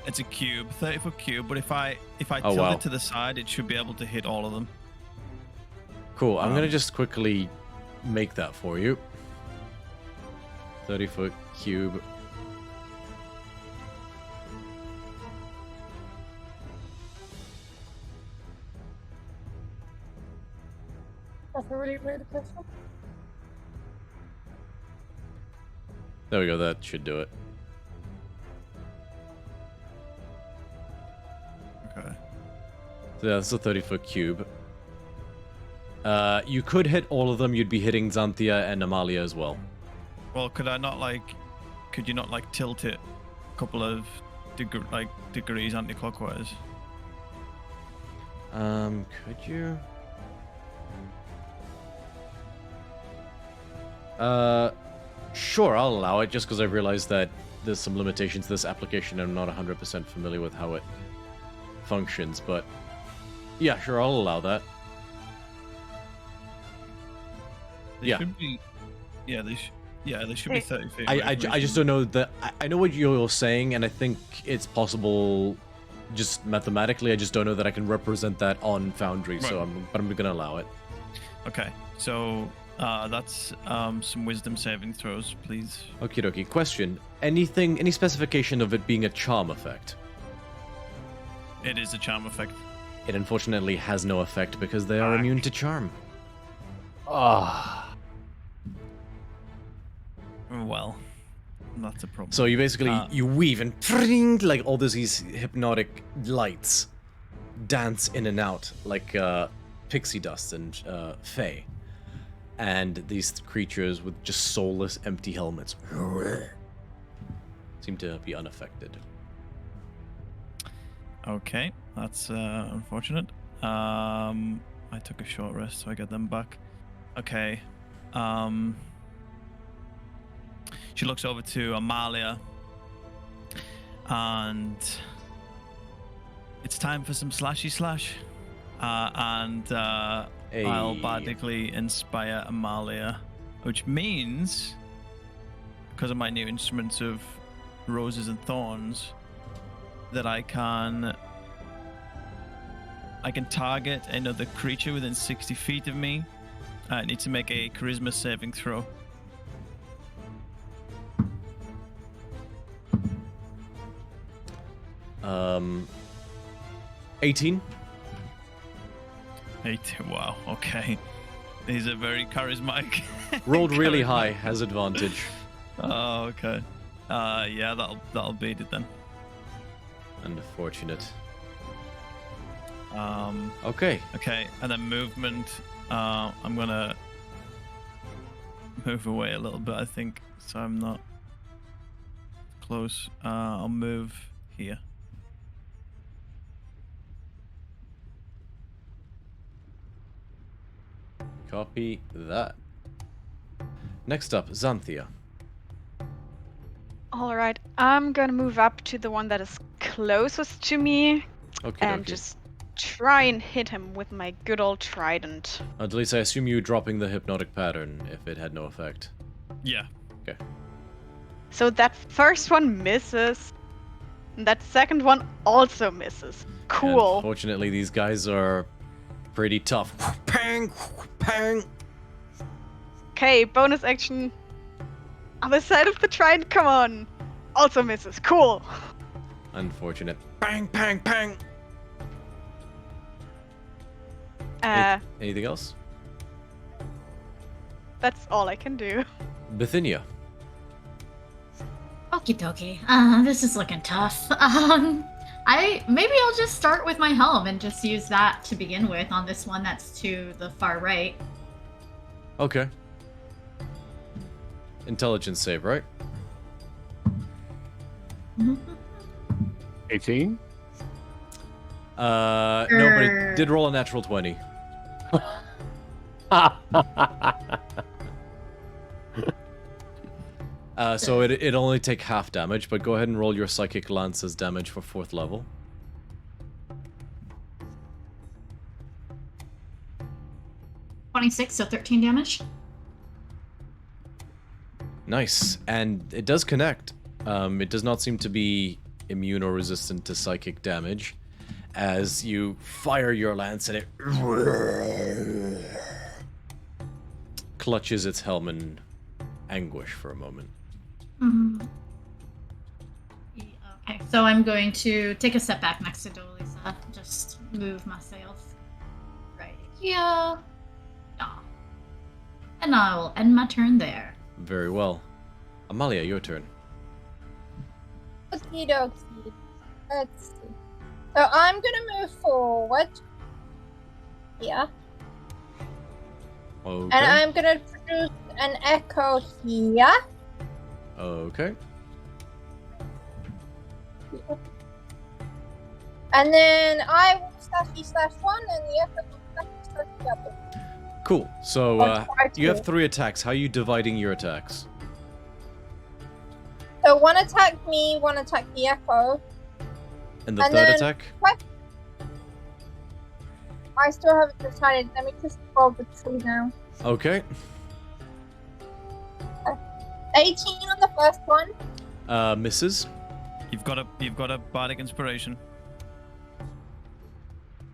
It's a cube, 30-foot cube. But if I tilt wow. it to the side, it should be able to hit all of them. Cool. I'm gonna just quickly make that for you. 30-foot cube. That's a really weird question. There we go. That should do it. Okay. So that's a 30-foot cube. You could hit all of them. You'd be hitting Xanthia and Amalia as well. Well, could you not tilt it a couple of degrees anti-clockwise? Could you? Sure, I'll allow it, just because I've realized that there's some limitations to this application and I'm not 100% familiar with how it functions, but yeah, sure, I'll allow that. They should be, they should be 30 feet. I just don't know that. I know what you're saying, and I think it's possible just mathematically. I just don't know that I can represent that on Foundry, Right. so I'm gonna allow it. Okay, so that's some wisdom saving throws, please. Okie dokie. Question: any specification of it being a charm effect? It is a charm effect. It unfortunately has no effect because they are immune to charm. Ah. Well, that's a problem. So you basically you weave and like all these hypnotic lights dance in and out like pixie dust and fae. And these creatures with just soulless, empty helmets seem to be unaffected. Okay, that's unfortunate. I took a short rest, so I get them back. Okay. She looks over to Amalia, and it's time for some slashy slash. I'll bardically inspire Amalia, which means, because of my new instruments of roses and thorns, that I can target another creature within 60 feet of me. I need to make a charisma saving throw. Um, 18. 18. Wow. Okay. He's a very charismatic. Rolled really high, has advantage. Oh, okay. Yeah, that'll beat it then. Unfortunate. Okay, and then movement. I'm gonna move away a little bit, I think, so I'm not close. I'll move here. Copy that. Next up, Xanthia. Alright, I'm gonna move up to the one that is closest to me and just try and hit him with my good old trident. Delise, I assume you dropping the hypnotic pattern if it had no effect. Yeah. Okay. So that first one misses, and that second one also misses. Cool. Unfortunately, these guys are pretty tough. Pang! Pang! Okay, bonus action. Other side of the trident, come on. Also misses. Cool. Unfortunate. Bang! Pang! Pang! Anything else? That's all I can do. Bithynia. Okie dokie. This is looking tough. Maybe I'll just start with my helm and just use that to begin with on this one that's to the far right. Okay. Intelligence save, right? 18? No, but it did roll a natural 20. So it only take half damage, but go ahead and roll your Psychic Lance's damage for 4th level. .26, so 13 damage. Nice, and it does connect. It does not seem to be immune or resistant to psychic damage, as you fire your lance and it clutches its helm in anguish for a moment. Mm-hmm. Okay, so I'm going to take a step back next to Dolisa. Just move myself right here. Yeah. And I will end my turn there. Very well. Amalia, your turn. Okie dokie. Let's see. So I'm gonna move forward. Yeah. Okay. And I'm gonna produce an echo here. Okay. And then I will /E/1 and the echo will /E/the other. Cool. So I'll try you have to. 3 attacks. How are you dividing your attacks? So one attack me, one attack the echo. And the And third then- attack? I still haven't decided. Let me just roll the tree now. Okay. 18 on the first one. Misses. You've got a bardic inspiration.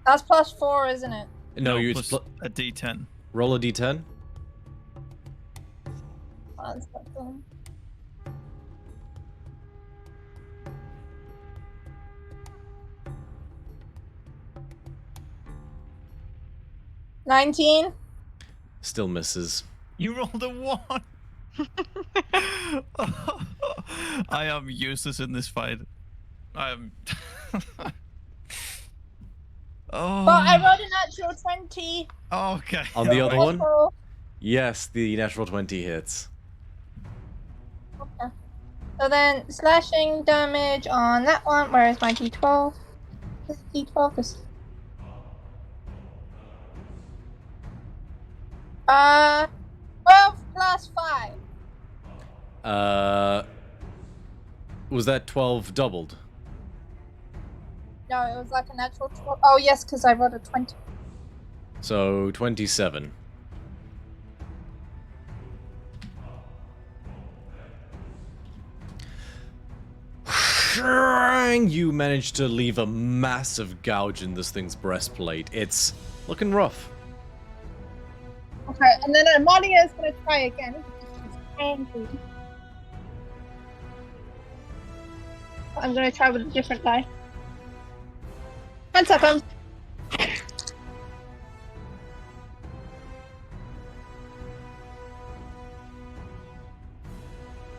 That's +4, isn't it? No, you plus a D10. roll a d10. One second. $19. Still misses. You rolled a 1. I am useless in this fight. I am. Oh. But I rolled a natural 20. Oh, okay. On the other one? So, Yes, the natural 20 hits. okay. So then slashing damage on that one. Where is my d12? This d12 is 12 plus 5. Was that 12 doubled? No, it was like a natural 12. Oh yes, because I rolled a 20. So 27. You managed to leave a massive gouge in this thing's breastplate. It's looking rough. Okay, and then Amalia is gonna try again because she's angry. I'm gonna try with a different die. 1 second.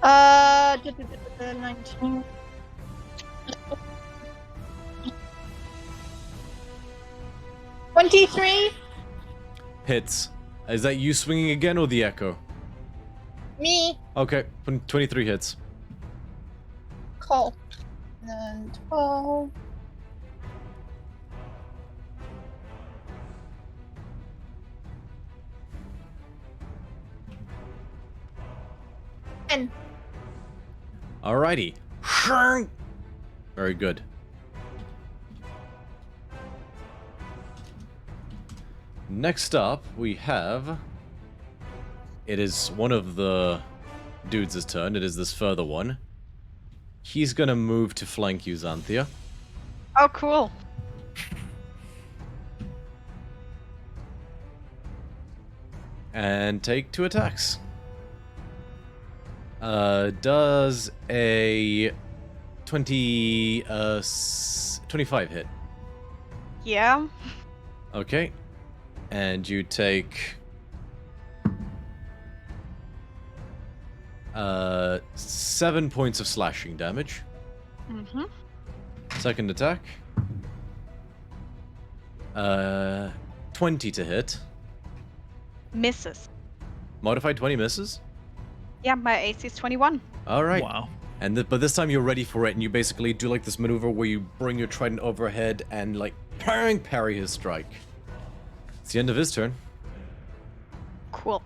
Uh, 19. 23. Hits. Is that you swinging again or the echo? Me. Okay, 23 hits. Cool. And then 12. And Alrighty. Very good. Next up, we have... It is one of the dudes' turn. It is this further one. He's gonna move to flank you, Xanthia. Oh, cool. And take 2 attacks. Does a 25 hit? Yeah. Okay. And you take 7 points of slashing damage. Mm-hmm. Second attack. 20 to hit. Misses. Modified 20 misses. Yeah, my AC is 21. All right. Wow. And but this time you're ready for it, and you basically do like this maneuver where you bring your trident overhead and like parry his strike. It's the end of his turn. Cool.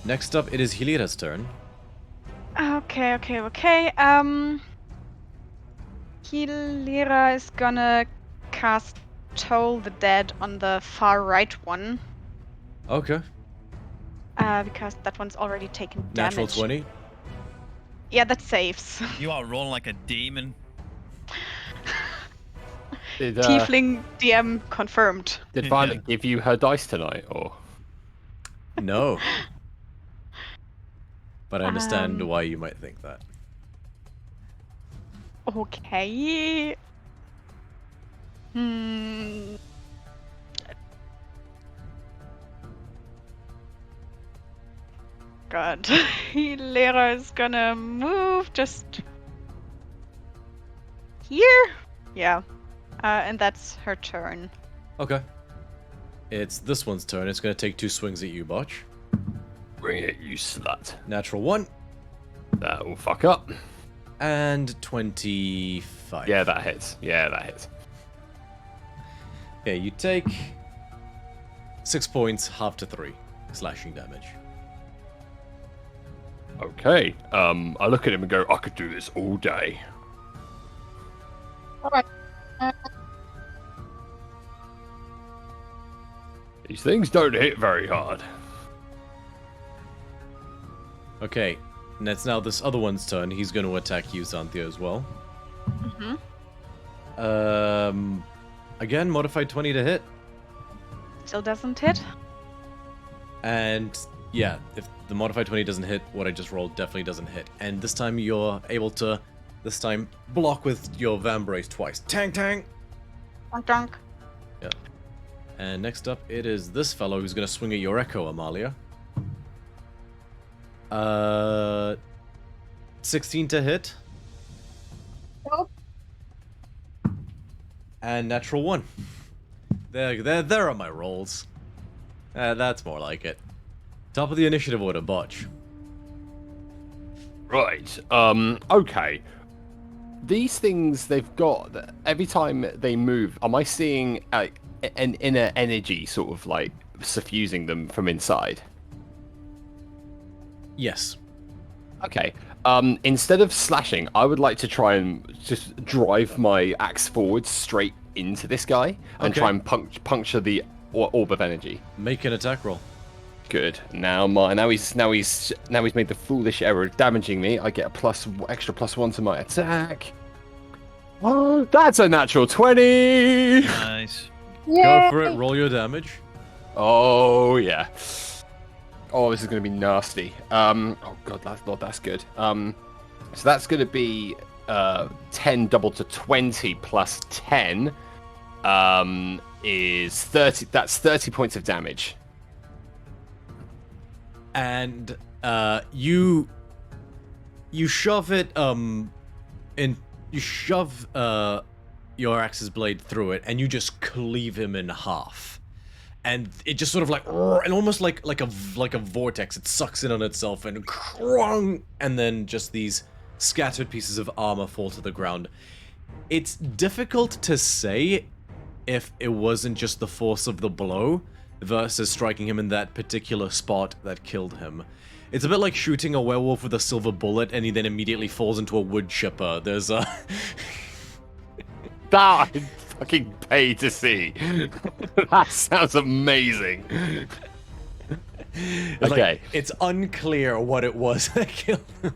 Next up, it is Hilira's turn. Okay. Hilira is gonna cast Toll the Dead on the far right one. Okay. Because that one's already taken damage. Natural 20. Yeah, that saves. You are rolling like a demon. Did, Tiefling DM confirmed. did Violet give you her dice tonight, or? No. But I understand Um, why you might think that. Okay. God. Hilera is gonna move just here? Yeah. And that's her turn. Okay. It's this one's turn. It's going to take 2 swings at you, Botch. Bring it, you slut. Natural 1 That will fuck up. and 25. Yeah, that hits. Yeah, that hits. Okay, you take 6 points, half to 3 slashing damage. Okay. I look at him and go, I could do this all day. alright. These things don't hit very hard. Okay, and it's now this other one's turn. He's going to attack you, Xanthia, as well. Mm-hmm. Again, modified 20 to hit. Still doesn't hit. And yeah, if the modified 20 doesn't hit, what I just rolled definitely doesn't hit. And this time you're able to, block with your Vambrace twice. Tang, tang! Donk. Yeah. And next up, it is this fellow who's going to swing at your Echo, Amalia. 16 to hit. Nope. And natural 1. There are my rolls. That's more like it. Top of the initiative order, Botch. Right. Okay. These things they've got, every time they move, am I seeing an inner energy sort of like suffusing them from inside? Yes. Okay. Instead of slashing, I would like to try and just drive my axe forward straight into this guy and Okay. try and puncture the orb of energy. Make an attack roll. Good. Now he's made the foolish error of damaging me. I get a extra +1 to my attack. Oh, that's a natural 20. Nice. Go for it. Roll your damage. Oh yeah. Oh, this is going to be nasty. Oh god, that's good. So that's going to be 10 doubled to 20 plus 10 is 30. That's 30 points of damage. And you shove it you shove your axe's blade through it, and you just cleave him in half. And it just sort of like, and almost like a vortex, it sucks in on itself, and then just these scattered pieces of armor fall to the ground. It's difficult to say if it wasn't just the force of the blow versus striking him in that particular spot that killed him. It's a bit like shooting a werewolf with a silver bullet and he then immediately falls into a wood chipper. There's a... That I'd fucking pay to see. That sounds amazing. Okay. It's unclear what it was that killed him.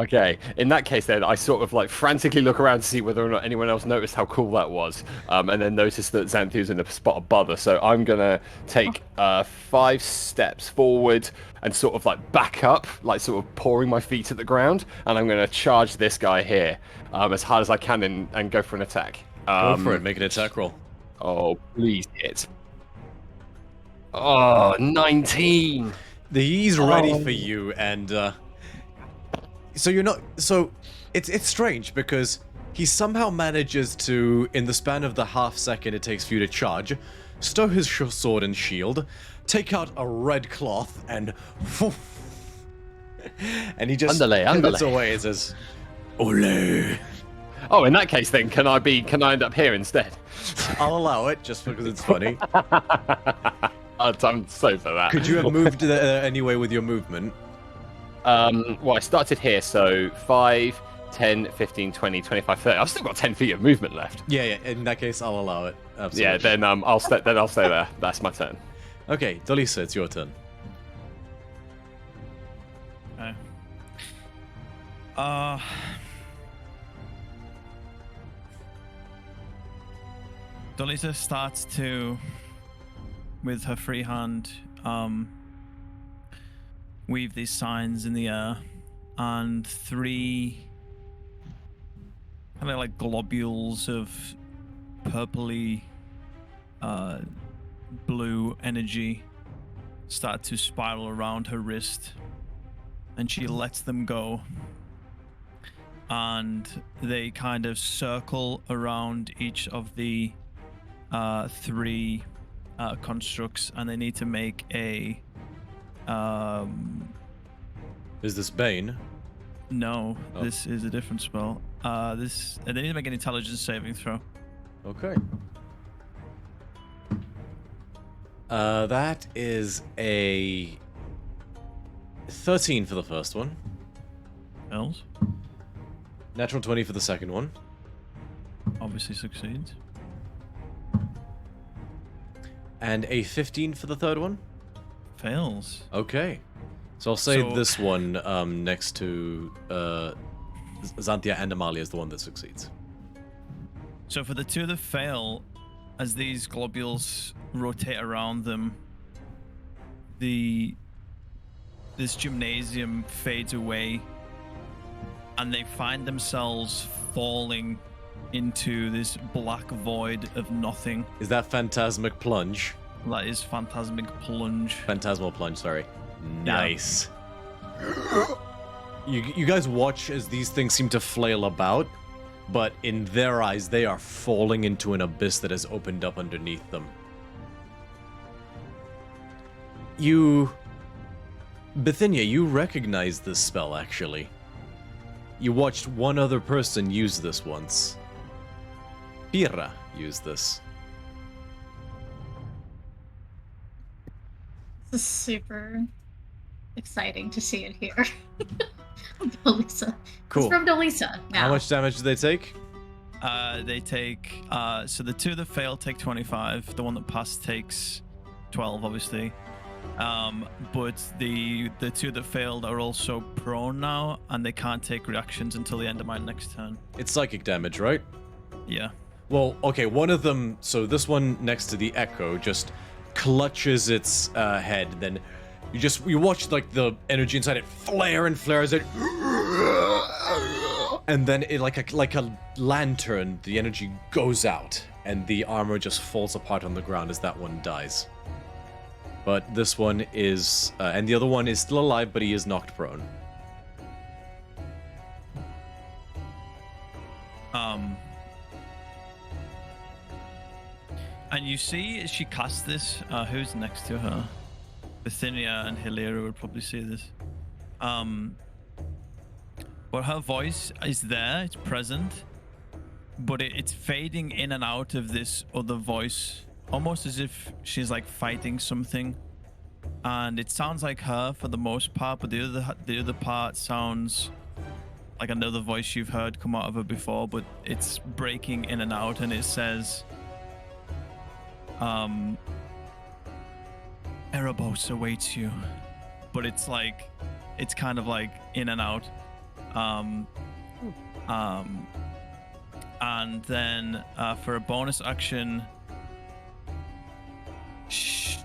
Okay, in that case then, I sort of like frantically look around to see whether or not anyone else noticed how cool that was, and then notice that Xanthia's in a spot above her, so I'm gonna take 5 steps forward and sort of like back up, like sort of pouring my feet at the ground, and I'm gonna charge this guy here as hard as I can and go for an attack. Go for it, make an attack roll. Oh, please hit. Oh, 19! He's ready for you, and so you're not. So it's strange because he somehow manages to, in the span of the half second it takes for you to charge, stow his sword and shield, take out a red cloth, and he just pivots away and says, "Ole." Oh, in that case then, can I end up here instead? I'll allow it just because it's funny. I'm so for that. Could you have moved anyway with your movement? Well, I started here, so 5, 10, 15, 20, 25, 30. I've still got 10 feet of movement left. Yeah. In that case, I'll allow it. Absolutely. Yeah, then I'll stay there. That's my turn. Okay, Dolisa, it's your turn. Okay. Dolisa starts to, with her free hand, weave these signs in the air, and 3 kind of like globules of purpley blue energy start to spiral around her wrist, and she lets them go, and they kind of circle around each of the 3 constructs, and they need to make a Is this Bane? no, Oh. this is a different spell. They need to make an intelligence saving throw. Okay. That is a 13 for the first one. Fails. Natural 20 for the second one. Obviously succeeds. And a 15 for the third one. Fails. Okay. So I'll say So- this one next to Xanthia and Amalia is the one that succeeds. So for the 2 that fail, as these globules rotate around them, this gymnasium fades away, and they find themselves falling into this black void of nothing. Is that Phantasmic Plunge? That is Phantasmic Plunge. Phantasmal Plunge, sorry. Nice. You guys watch as these things seem to flail about, but in their eyes, they are falling into an abyss that has opened up underneath them. Bithynia, you recognize this spell, actually. You watched one other person use this once. Pyrrha used this. This is super exciting to see it here. Delisa. Cool. It's from Delisa. Now. How much damage do they take? They take so the two that fail take 25. The one that passed takes 12, obviously. But the two that failed are also prone now, and they can't take reactions until the end of my next turn. It's psychic damage, right? Yeah. Well, okay, one of them, so this one next to the Echo just clutches its head, then you watch like the energy inside it flare and flare as it, and then it like a lantern, the energy goes out, and the armor just falls apart on the ground as that one dies. But this one is, and the other one is still alive, but he is knocked prone. And you see, as she casts this, who's next to her? Bithynia and Hilira would probably see this. But her voice is there, it's present, but it's fading in and out of this other voice, almost as if she's like fighting something. And it sounds like her for the most part, but the other part sounds like another voice you've heard come out of her before, but it's breaking in and out, and it says, Erebos awaits you. But it's like, it's kind of like in and out. And then for a bonus action, she'll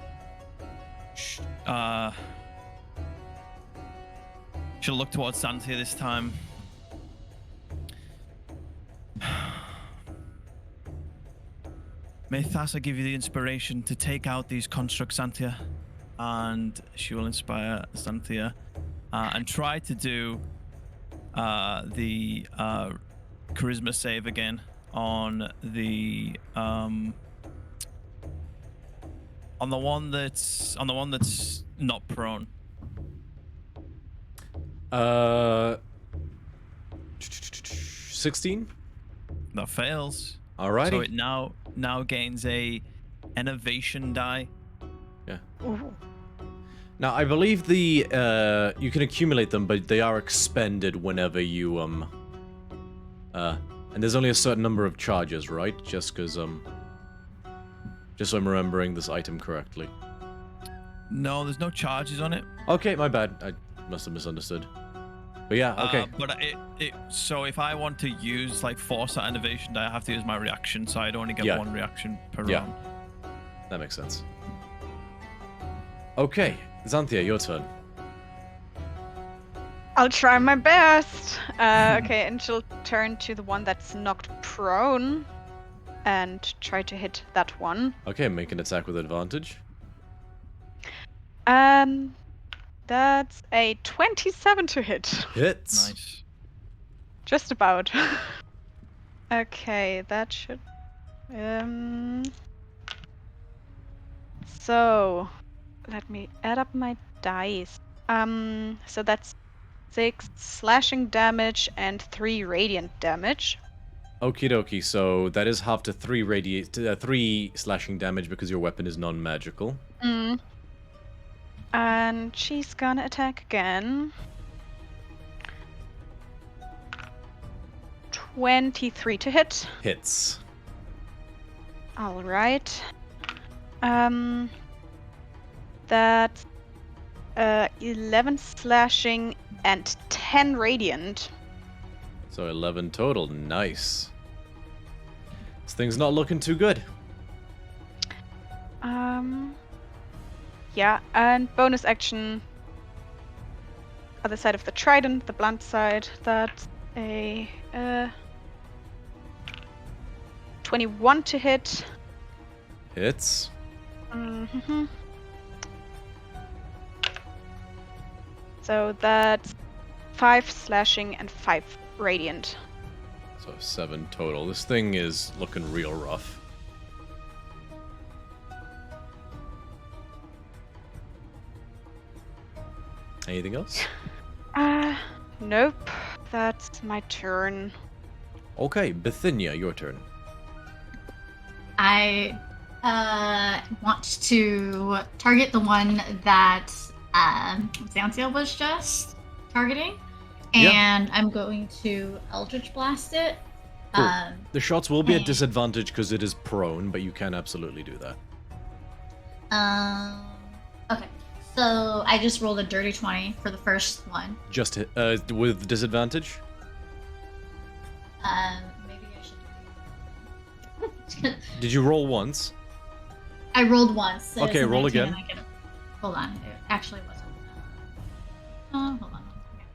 look towards Xanthia this time. May Thassa give you the inspiration to take out these constructs, Xanthia. And she will inspire Xanthia and try to do the charisma save again on the one that's not prone. 16? That fails. Alrighty. So it now gains a innovation die. Yeah. Ooh. Now I believe the you can accumulate them, but they are expended whenever you and there's only a certain number of charges, right? Just so I'm remembering this item correctly. No, there's no charges on it. Okay, my bad. I must have misunderstood. But yeah, okay. But so if I want to use like force that innovation die, I have to use my reaction, so I'd only get one reaction per round. That makes sense. Okay, Xanthia, your turn. I'll try my best. Okay, and she'll turn to the one that's knocked prone and try to hit that one. Okay, make an attack with advantage. That's a 27 to hit. Hits. Nice. Just about. Okay, that should... So, let me add up my dice. So that's 6 slashing damage and 3 radiant damage. Okie dokie, so that is half to 3 slashing damage because your weapon is non-magical. And she's gonna attack again. 23 to hit. Hits. Alright. That's 11 slashing and 10 radiant. So 11 total. Nice. This thing's not looking too good. Yeah, and bonus action. Other side of the trident, the blunt side. That's a 21 to hit. Hits. So that's 5 slashing and 5 radiant. So 7 total. This thing is looking real rough. Anything else? Nope. That's my turn. Okay, Bithynia, your turn. I want to target the one that Xanthia was just targeting, and I'm going to Eldritch Blast it. Cool. The shots will be at and- disadvantage because it is prone, but you can absolutely do that. Okay. So I just rolled a dirty 20 for the first one. Just hit, with disadvantage? Maybe I should. Did you roll once? I rolled once. So Okay, it's a roll 19 again. and I get hold on. It actually wasn't. Hold on. Okay.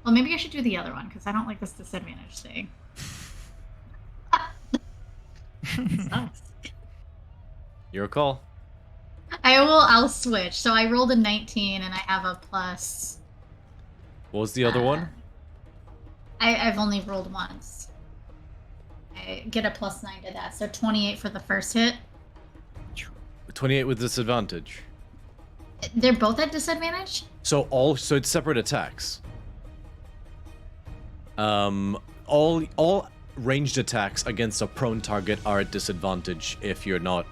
Well, maybe I should do the other one because I don't like this disadvantage thing. Sucks. Your call. I'll switch. So I rolled a 19 and I have a plus. What was the other one? I've only rolled once. I get a plus 9 to that. So 28 for the first hit. 28 with disadvantage. They're both at disadvantage? So it's separate attacks. All ranged attacks against a prone target are at disadvantage if you're not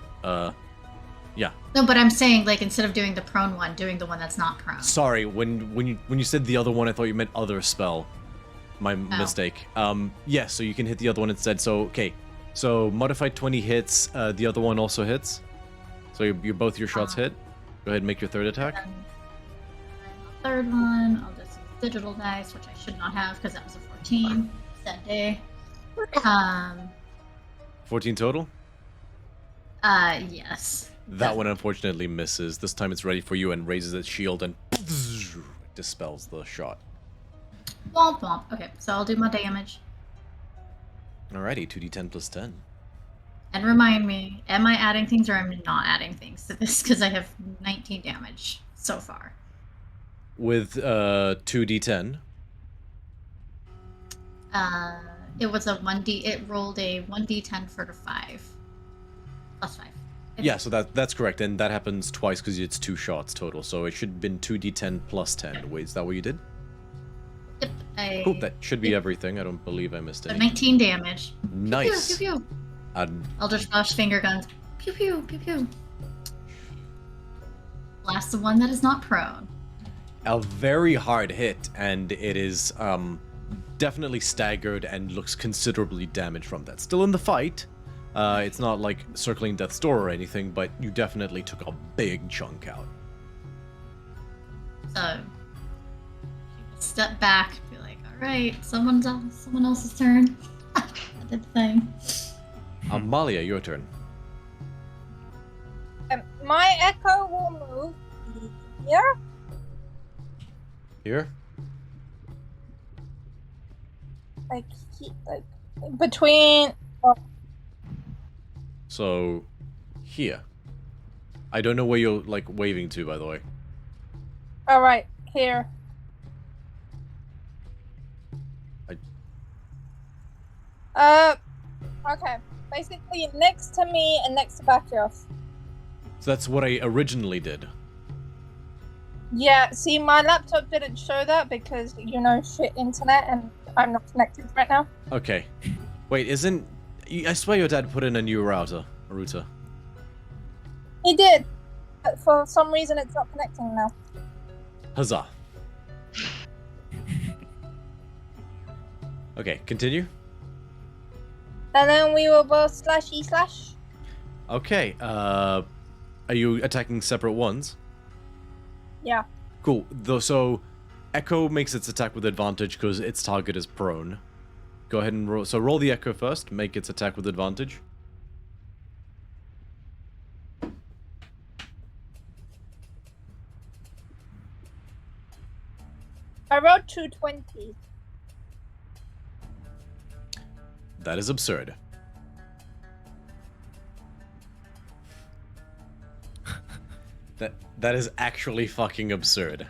yeah. No, but I'm saying like instead of doing the prone one, doing the one that's not prone. Sorry, when you said the other one, I thought you meant other spell. My mistake. Yeah, so you can hit the other one instead. So okay. So modified 20 hits, the other one also hits. So you're both your shots hit. Go ahead and make your third attack. And the third one, I'll just use digital dice, which I should not have because that was a 14. Sad day. 14 total? Yes. That one unfortunately misses. This time it's ready for you and raises its shield and dispels the shot. Womp womp. Okay, so I'll do my damage. Alrighty, 2d10 plus 10. And remind me, am I adding things or am I not adding things to this? Because I have 19 damage so far. With 2d10. It was a 1d. It rolled a 1d10 for the 5. Plus 5. Yeah, so that's correct, and that happens twice because it's 2 shots total, so it should have been 2d10 plus 10. Wait, is that what you did? Yep. Cool, that should be everything. I don't believe I missed So anything. 19 damage. Nice. Pew, pew, pew. And Eldritch Blast finger guns. Pew pew pew pew. Blast the one that is not prone. a very hard hit, and it is definitely staggered and looks considerably damaged from that. Still in the fight. It's not like circling death's door or anything, but you definitely took a big chunk out. So, step back, be like, all right, someone else's turn. I did the thing. Amalia, your turn. My echo will move here. Here? Like between. So, here. I don't know where you're, like, waving to, by the way. All right, here. Okay. Basically, next to me and next to Bacchios. So that's what I originally did. Yeah, see, my laptop didn't show that because, you know, shit internet, and I'm not connected right now. Okay. Wait, I swear your dad put in a new router. He did. But for some reason, it's not connecting now. Huzzah. Okay, continue. And then we will both /E/. Okay, are you attacking separate ones? Yeah. Cool. So, Echo makes its attack with advantage because its target is prone. Go ahead and roll. So roll the Echo first. Make its attack with advantage. I rolled 220. That is absurd. That is actually fucking absurd.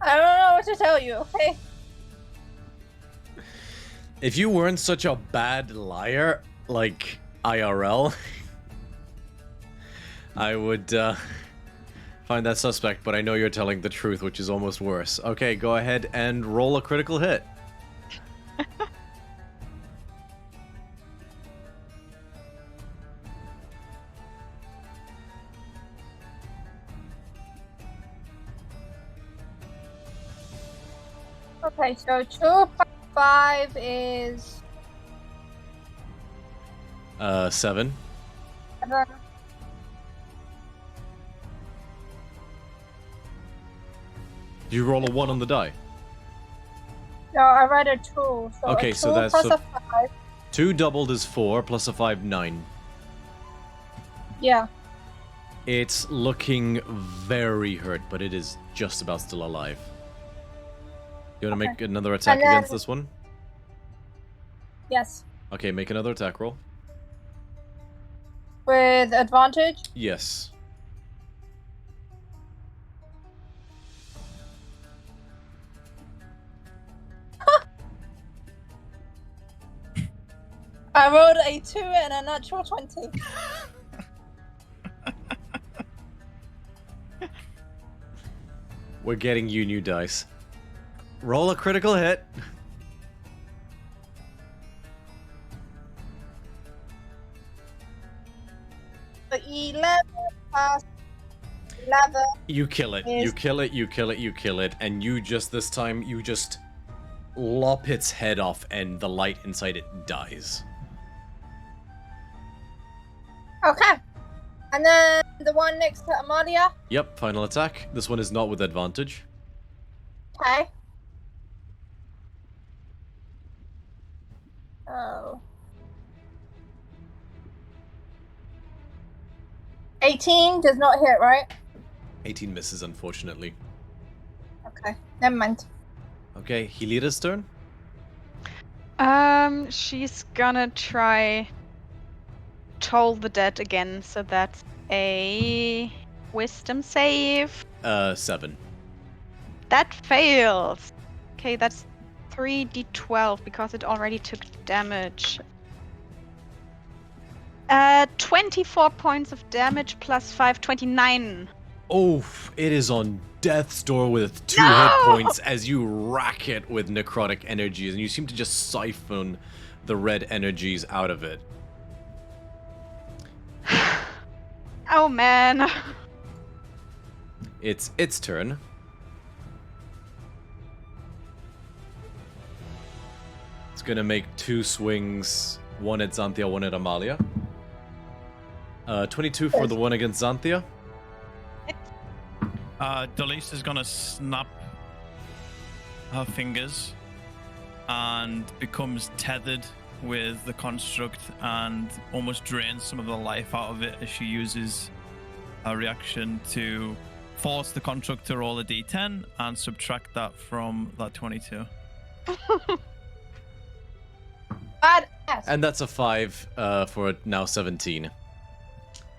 I don't know what to tell you, okay? If you weren't such a bad liar, like IRL, I would find that suspect, but I know you're telling the truth, which is almost worse. Okay, go ahead and roll a critical hit. Okay, so 2.5 is 7. 7. Did you roll a 1 on the die? No, I read a 2. So Okay, a 2 so that's plus so- a 5. 2 doubled is 4, plus a 5, 9. Yeah. It's looking very hurt, but it is just about still alive. You want to make another attack And then- against this one? Yes. Okay, make another attack roll. With advantage. Yes. I rolled a 2 and a natural 20. We're getting you new dice. Roll a critical hit. So 11 plus 11. You kill it. You kill it. You kill it. You kill it. And you just, this time, you just lop its head off and the light inside it dies. Okay. And then the one next to Amalia. Yep, final attack. This one is not with advantage. Okay. Oh. 18 does not hit, right? 18 misses, unfortunately. Okay. Never mind. Okay, Hilira's turn. She's gonna try Toll the Dead again, so that's a wisdom save. 7. That fails. Okay, that's 3d12 because it already took damage. 24 points of damage plus 5, 29. Oof, it is on death's door with 2 No! hit points as you rack it with necrotic energies, and you seem to just siphon the red energies out of it. Oh man. It's its turn. It's gonna make 2 swings, one at Xanthia, one at Amalia. 22 for the one against Xanthia. Delise is gonna snap her fingers and becomes tethered with the construct and almost drains some of the life out of it as she uses her reaction to force the construct to roll a d10 and subtract that from that 22. Badass. And that's a 5 for now 17.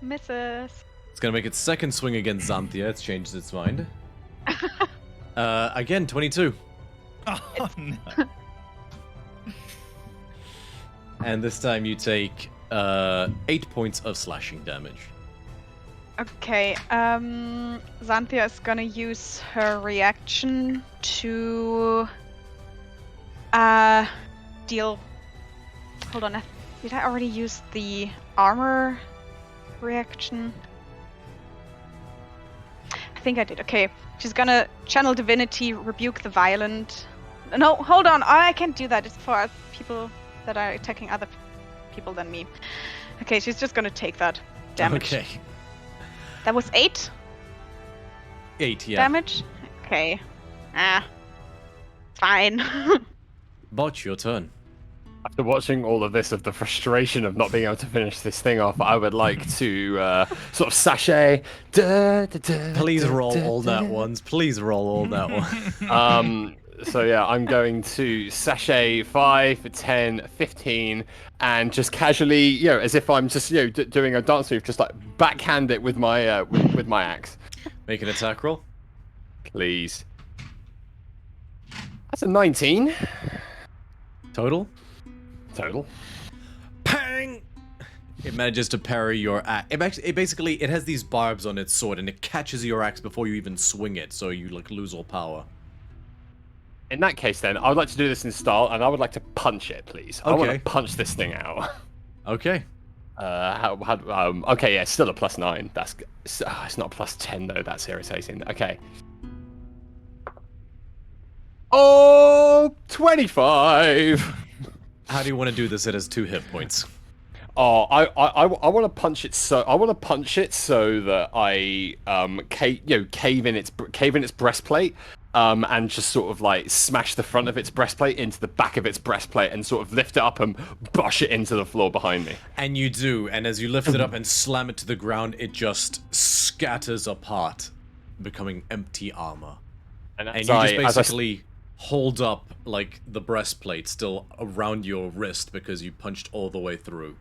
Misses. It's gonna make its second swing against Xanthia. It's changed its mind. Again, 22. Oh no. And this time you take 8 points of slashing damage. Okay, Xanthia is gonna use her reaction to deal. Hold on, did I already use the armor reaction? I think I did. Okay, she's gonna channel divinity, rebuke the violent. No, hold on, I can't do that. It's for people that are attacking other people than me. Okay, she's just gonna take that damage. Okay. That was 8 8, yeah. damage? Okay. Fine. Botch, your turn. After watching all of this, of the frustration of not being able to finish this thing off, I would like to sort of sashay. Please roll all that ones. Please roll all that one. So yeah, I'm going to sashay 5, 10, 15, and just casually, you know, as if I'm just, you know, doing a dance move, just like backhand it with my with my axe. Make an attack roll. Please. That's a 19. Total? Total. Pang! It manages to parry your axe. It has these barbs on its sword, and it catches your axe before you even swing it, so you like lose all power. In that case, then, I would like to do this in style, and I would like to punch it, please. I want to Okay. punch this thing out. Okay. Okay, yeah, it's still a +9. That's it's not a +10 though. That's irritating. Okay. Oh, 25. How do you want to do this? It has 2 hit points. Oh, I want to punch it so that I cave in its breastplate, and just sort of like smash the front of its breastplate into the back of its breastplate and sort of lift it up and bush it into the floor behind me. And you do, and as you lift it up and slam it to the ground, it just scatters apart, becoming empty armor. And you just basically hold up like the breastplate still around your wrist because you punched all the way through.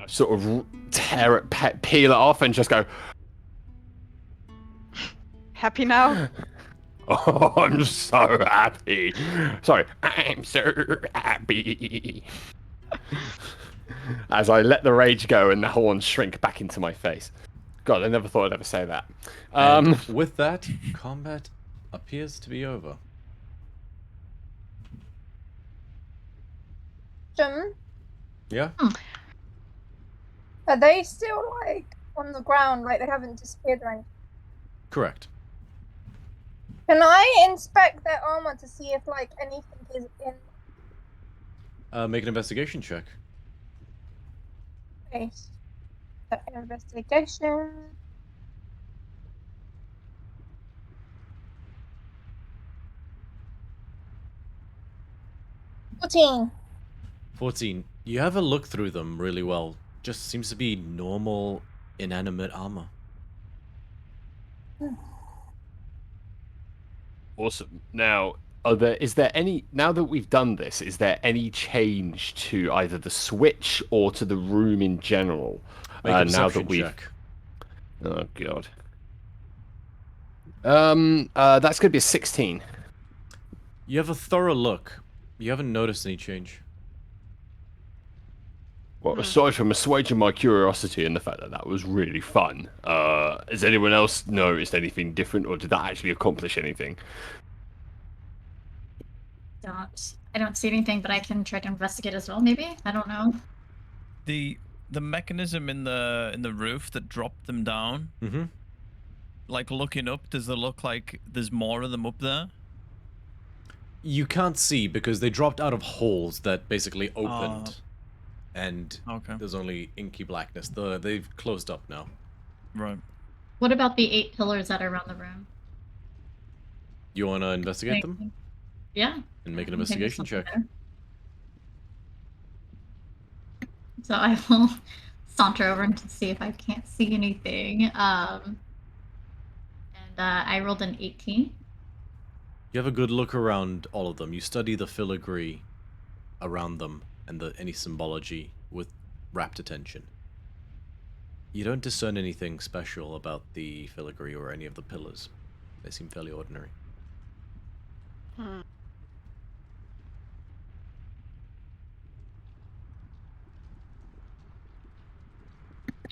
Sort of tear it, peel it off, and just go. Happy now? Oh, I'm so happy. Sorry, I'm so happy. As I let the rage go and the horns shrink back into my face. God, I never thought I'd ever say that. And with that, combat appears to be over. Jim, Yeah? are they still like on the ground, like they haven't disappeared or anything? Correct. Can I inspect their armor to see if like anything is in Make an investigation check. place? Investigation. $14. 14. You have a look through them really well. Just seems to be normal, inanimate armor. Awesome. Now, is there any, now that we've done this, is there any change to either the switch or to the room in general? Make a now that perception we've. check. Oh god. That's gonna be a 16. You have a thorough look. You haven't noticed any change. Well, aside from assuaging my curiosity and the fact that that was really fun, has anyone else noticed anything different, or did that actually accomplish anything? I don't see anything, but I can try to investigate as well. Maybe, I don't know. The mechanism in the roof that dropped them down. Mm-hmm. Like looking up, does it look like there's more of them up there? You can't see because they dropped out of holes that basically opened. And Okay. there's only inky blackness. They've closed up now. Right. What about the 8 pillars that are around the room? You want to investigate them? Yeah. And make an I think there's investigation something check. there. So I will saunter over and see if I can't see anything. And I rolled an 18. You have a good look around all of them. You study the filigree around them and any symbology with rapt attention. You don't discern anything special about the filigree or any of the pillars. They seem fairly ordinary.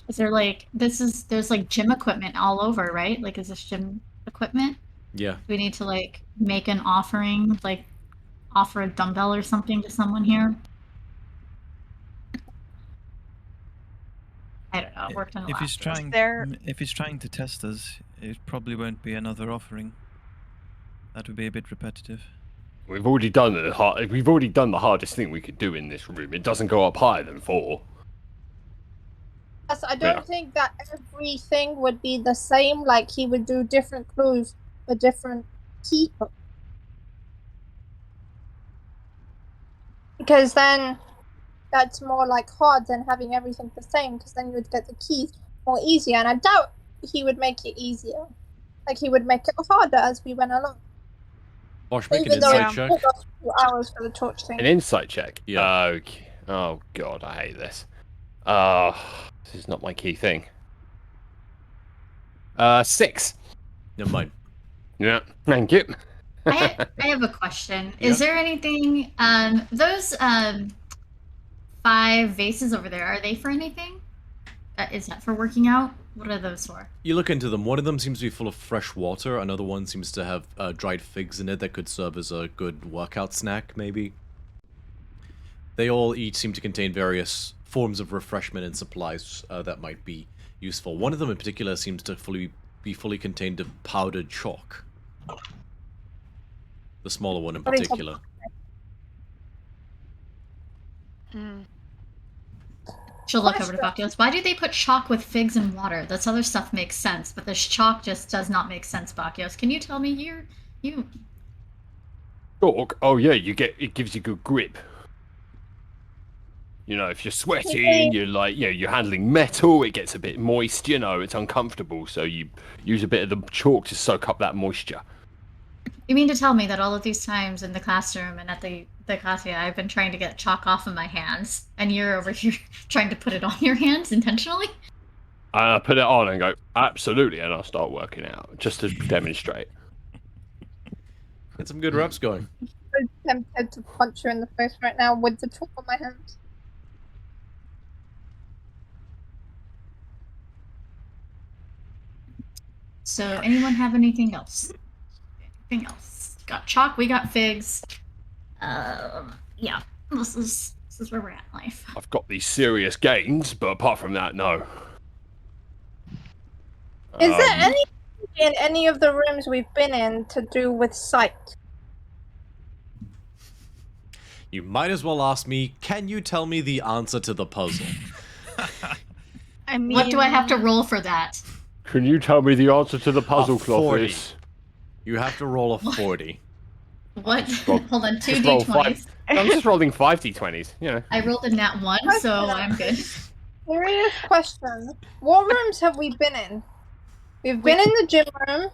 Is there like there's like gym equipment all over, right? Like, is this gym equipment? Yeah. Do we need to like make an offering, like offer a dumbbell or something to someone here? I don't know. It worked on the If he's last trying, there- if he's trying to test us, it probably won't be another offering. That would be a bit repetitive. We've already done the hardest thing we could do in this room. It doesn't go up higher than 4. Yes, I don't think that everything would be the same. Like he would do different clues for different people. Because then that's more like hard than having everything the same, because then you would get the keys more easier, and I doubt he would make it easier. Like he would make it harder as we went along. Bosh, make an Even though insight it check. took us 2 hours for the torch thing. An insight check? Yeah. Okay. Oh god, I hate this. This is not my key thing. 6. Never mind. Yeah, thank you. I have a question. Is there anything those 5 vases over there. Are they for anything? Is that for working out? What are those for? You look into them. One of them seems to be full of fresh water. Another one seems to have dried figs in it that could serve as a good workout snack, maybe. They all each seem to contain various forms of refreshment and supplies that might be useful. One of them in particular seems to be fully contained of powdered chalk. The smaller one in particular. She'll look over to Baktios. Why do they put chalk with figs and water? This other stuff makes sense, but this chalk just does not make sense, Baktios. Can you tell me here? Chalk? Oh yeah, it gives you good grip. You know, if you're sweaty and you're like, you're handling metal, it gets a bit moist, you know, it's uncomfortable, so you use a bit of the chalk to soak up that moisture. You mean to tell me that all of these times in the classroom and at the cafe, I've been trying to get chalk off of my hands, and you're over here trying to put it on your hands intentionally? I put it on and go, absolutely, and I'll start working out, just to demonstrate. Get some good reps going. I'm tempted to punch her in the face right now with the chalk on my hands. So, anyone have anything else? Anything else? Got chalk, we got figs. Yeah, this is where we're at in life. I've got these serious gains, but apart from that, no. Is there anything in any of the rooms we've been in to do with sight? You might as well ask me, can you tell me the answer to the puzzle? I mean, What do I have to roll for that? Can you tell me the answer to the puzzle, 40. Clovis? You have to roll a 40. What? Roll- Hold on, 2 Just roll d20s. I'm just rolling 5 d20s, you know. I rolled a nat 1, so I'm good. Serious question. What rooms have we been in? We've been in the gym room.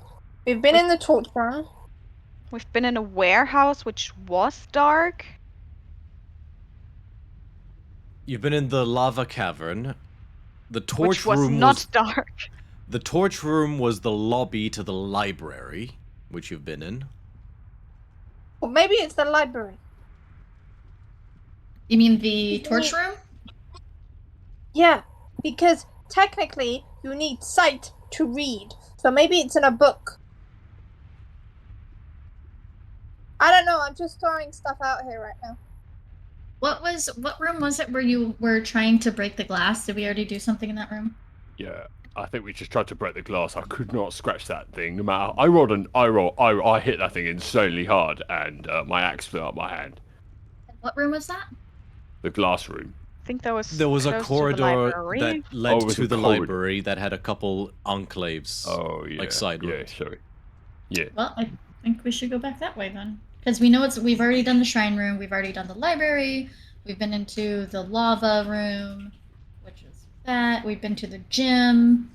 We've been in the torch room. we've been in a warehouse which was dark. You've been in the lava cavern. The torch Which was room not dark. The torch room was the lobby to the library, which you've been in. Or maybe it's the library. You mean the torch room? Yeah, because technically you need sight to read. So maybe it's in a book. I don't know, I'm just throwing stuff out here right now. What room was it where you were trying to break the glass? Did we already do something in that room? Yeah, I think we just tried to break the glass. I could not scratch that thing. No matter, I hit that thing insanely hard, and my axe flew out my hand. What room was that? The glass room. I think there was A close to the corridor library. that led it was to a the corridor. library that had a couple enclaves. Oh yeah. Like side Yeah, rooms. sorry. Yeah. Well, I think we should go back that way then. Because we know we've already done the shrine room, we've already done the library, we've been into the lava room, which is that, we've been to the gym.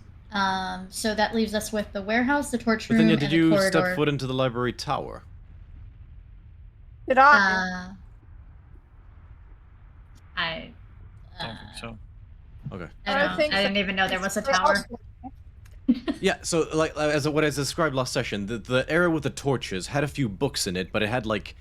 So that leaves us with the warehouse, the torch room, Bithynia, and did the you corridor. step foot into the library tower? Did I? I Don't think so. Okay. I think I so. didn't even know there was a They're tower. also- Yeah, so like what I described last session, the area with the torches had a few books in it, but it had like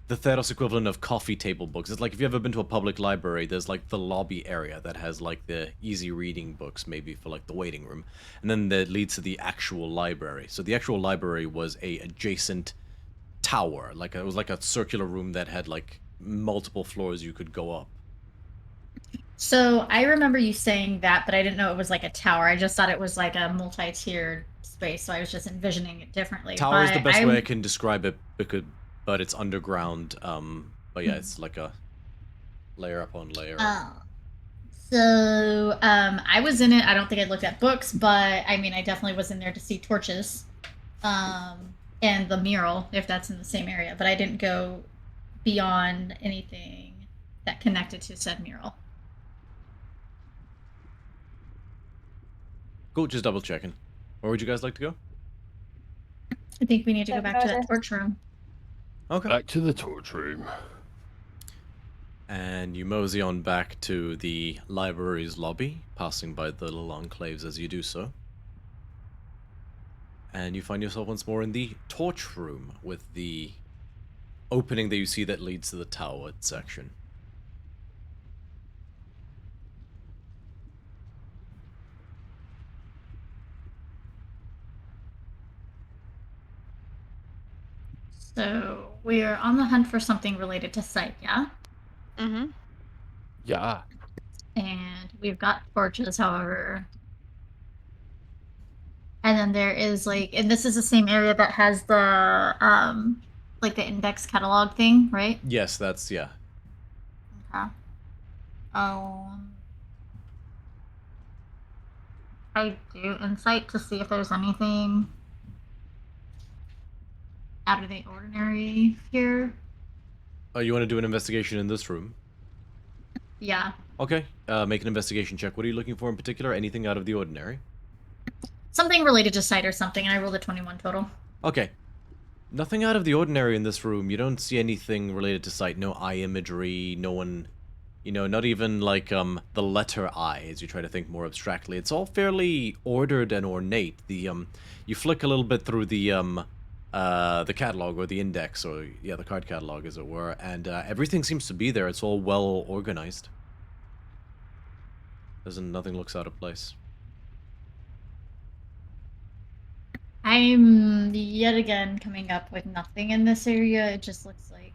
the Theros equivalent of coffee table books. It's like if you've ever been to a public library, there's like the lobby area that has like the easy reading books, maybe for like the waiting room, and then that leads to the actual library. So the actual library was a adjacent tower, like it was like a circular room that had like multiple floors you could go up. So I remember you saying that, but I didn't know it was like a tower. I just thought it was like a multi-tiered space, so I was just envisioning it differently. Tower is the But best way I can describe it, but it's underground. But yeah, it's like a layer upon layer. So I was in it. I don't think I looked at books, but I mean, I definitely was in there to see torches, and the mural, if that's in the same area. But I didn't go beyond anything that connected to said mural. Cool, just double checking. Where would you guys like to go? I think we need to go back to that torch room. Okay. Back to the torch room. And you mosey on back to the library's lobby, passing by the little enclaves as you do so. And you find yourself once more in the torch room with the opening that you see that leads to the tower section. So we are on the hunt for something related to sight, yeah? Mm-hmm. Yeah. And we've got torches, however. And then there is and this is the same area that has the the index catalog thing, right? Yes, that's, yeah. Okay. I do insight to see if there's anything out of the ordinary here. Oh, you want to do an investigation in this room? Yeah. Okay, make an investigation check. What are you looking for in particular? Anything out of the ordinary? Something related to sight or something, and I rolled a 21 total. Okay. Nothing out of the ordinary in this room. You don't see anything related to sight. No eye imagery, no one... You know, not even, like, the letter I, as you try to think more abstractly. It's all fairly ordered and ornate. You flick a little bit through the catalog, or the index, or, yeah, the card catalog, as it were, and, everything seems to be there. It's all well organized. Nothing looks out of place. I'm yet again coming up with nothing in this area. It just looks like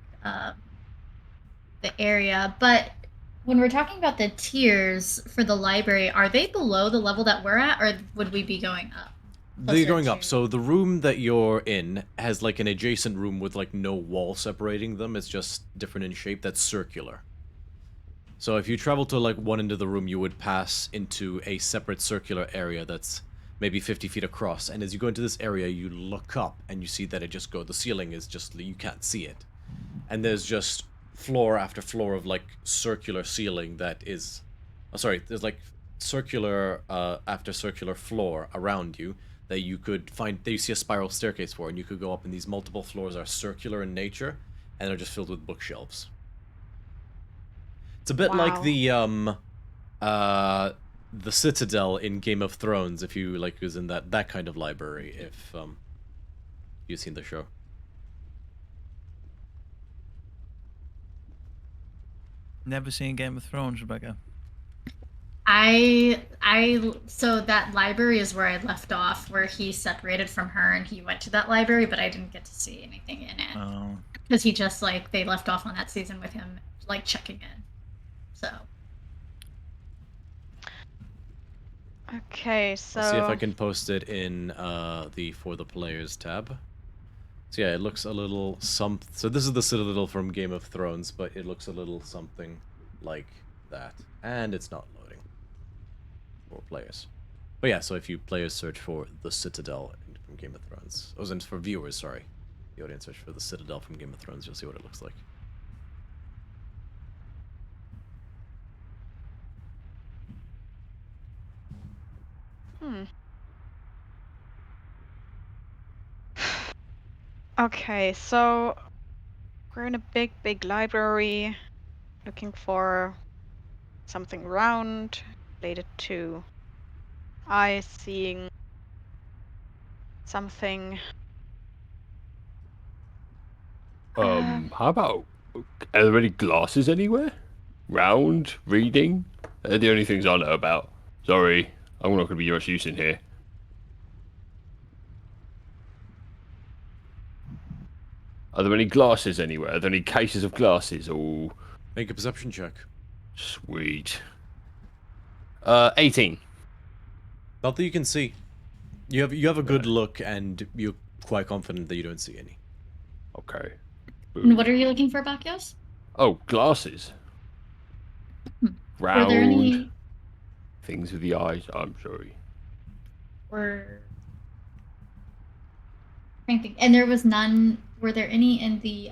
the area. But when we're talking about the tiers for the library, are they below the level that we're at, or would we be going up? They're going up. So the room that you're in has like an adjacent room with like no wall separating them. It's just different in shape. That's circular. So if you travel to like one end of the room, you would pass into a separate circular area that's maybe 50 feet across. And as you go into this area, you look up and you see that the ceiling is just, you can't see it. And there's just floor after floor of like circular ceiling that is, oh sorry, there's like circular after circular floor around you that you could find, that you see a spiral staircase for, and you could go up, and these multiple floors are circular in nature and they're just filled with bookshelves. It's a bit like the Citadel in Game of Thrones, if you like was in that kind of library, if you've seen the show. Never seen Game of Thrones, Rebecca. So that library is where I left off, where he separated from her and he went to that library, but I didn't get to see anything in it. Oh. Because he just they left off on that season with him checking in. So. Okay, so... I'll see if I can post it in the For the Players tab. So yeah, it looks a little so this is the Citadel from Game of Thrones, but it looks a little something like that. And it's not loading for players. But yeah, so if you players search for the Citadel from Game of Thrones, for viewers, sorry. The audience search for the Citadel from Game of Thrones, you'll see what it looks like. Okay, so we're in a big library looking for something round related to eyes seeing something. How about, are there any glasses anywhere? Round, reading? They're the only things I know about. Sorry, I'm not going to be much use in here. Are there any glasses anywhere? Are there any cases of glasses? Oh, make a perception check. Sweet. 18. Not that you can see. You have a good look, and you're quite confident that you don't see any. Okay. And what are you looking for, Bacchios? Oh, glasses. Round. Were there any things with the eyes? I'm sorry. And there was none. Were there any in the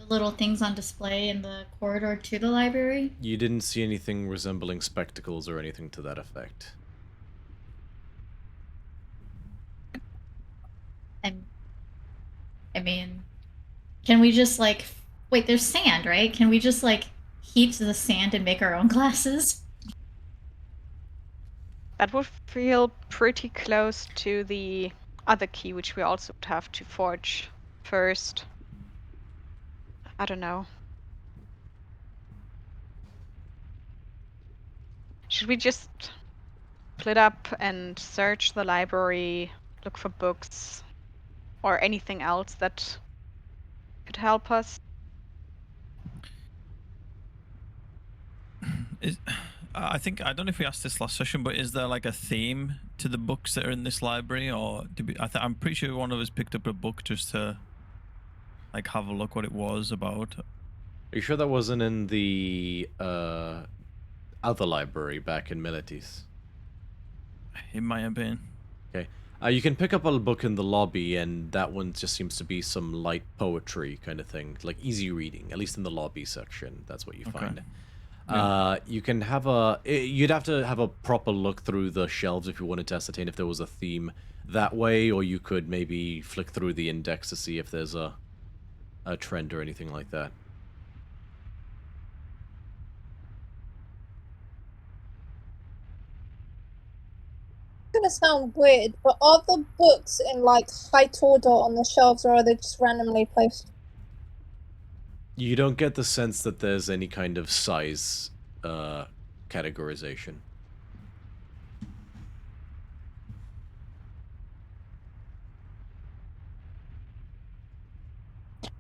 little things on display in the corridor to the library? You didn't see anything resembling spectacles or anything to that effect. I mean, can we just wait, there's sand, right? Can we just heat the sand and make our own glasses? That would feel pretty close to the other key, which we also would have to forge first. I don't know. Should we just split up and search the library, look for books? or anything else that could help us. I think, I don't know if we asked this last session, but is there like a theme to the books that are in this library, or I'm pretty sure one of us picked up a book just to like have a look what it was about. Are you sure that wasn't in the other library back in Militis? It might have been. Okay. You can pick up a book in the lobby, and that one just seems to be some light poetry kind of thing, like easy reading, at least in the lobby section. That's what you find. Yeah. You can have you'd have to have a proper look through the shelves if you wanted to ascertain if there was a theme that way, or you could maybe flick through the index to see if there's a trend or anything like that. It's gonna sound weird, but are the books in like height order on the shelves, or are they just randomly placed? You don't get the sense that there's any kind of size categorization.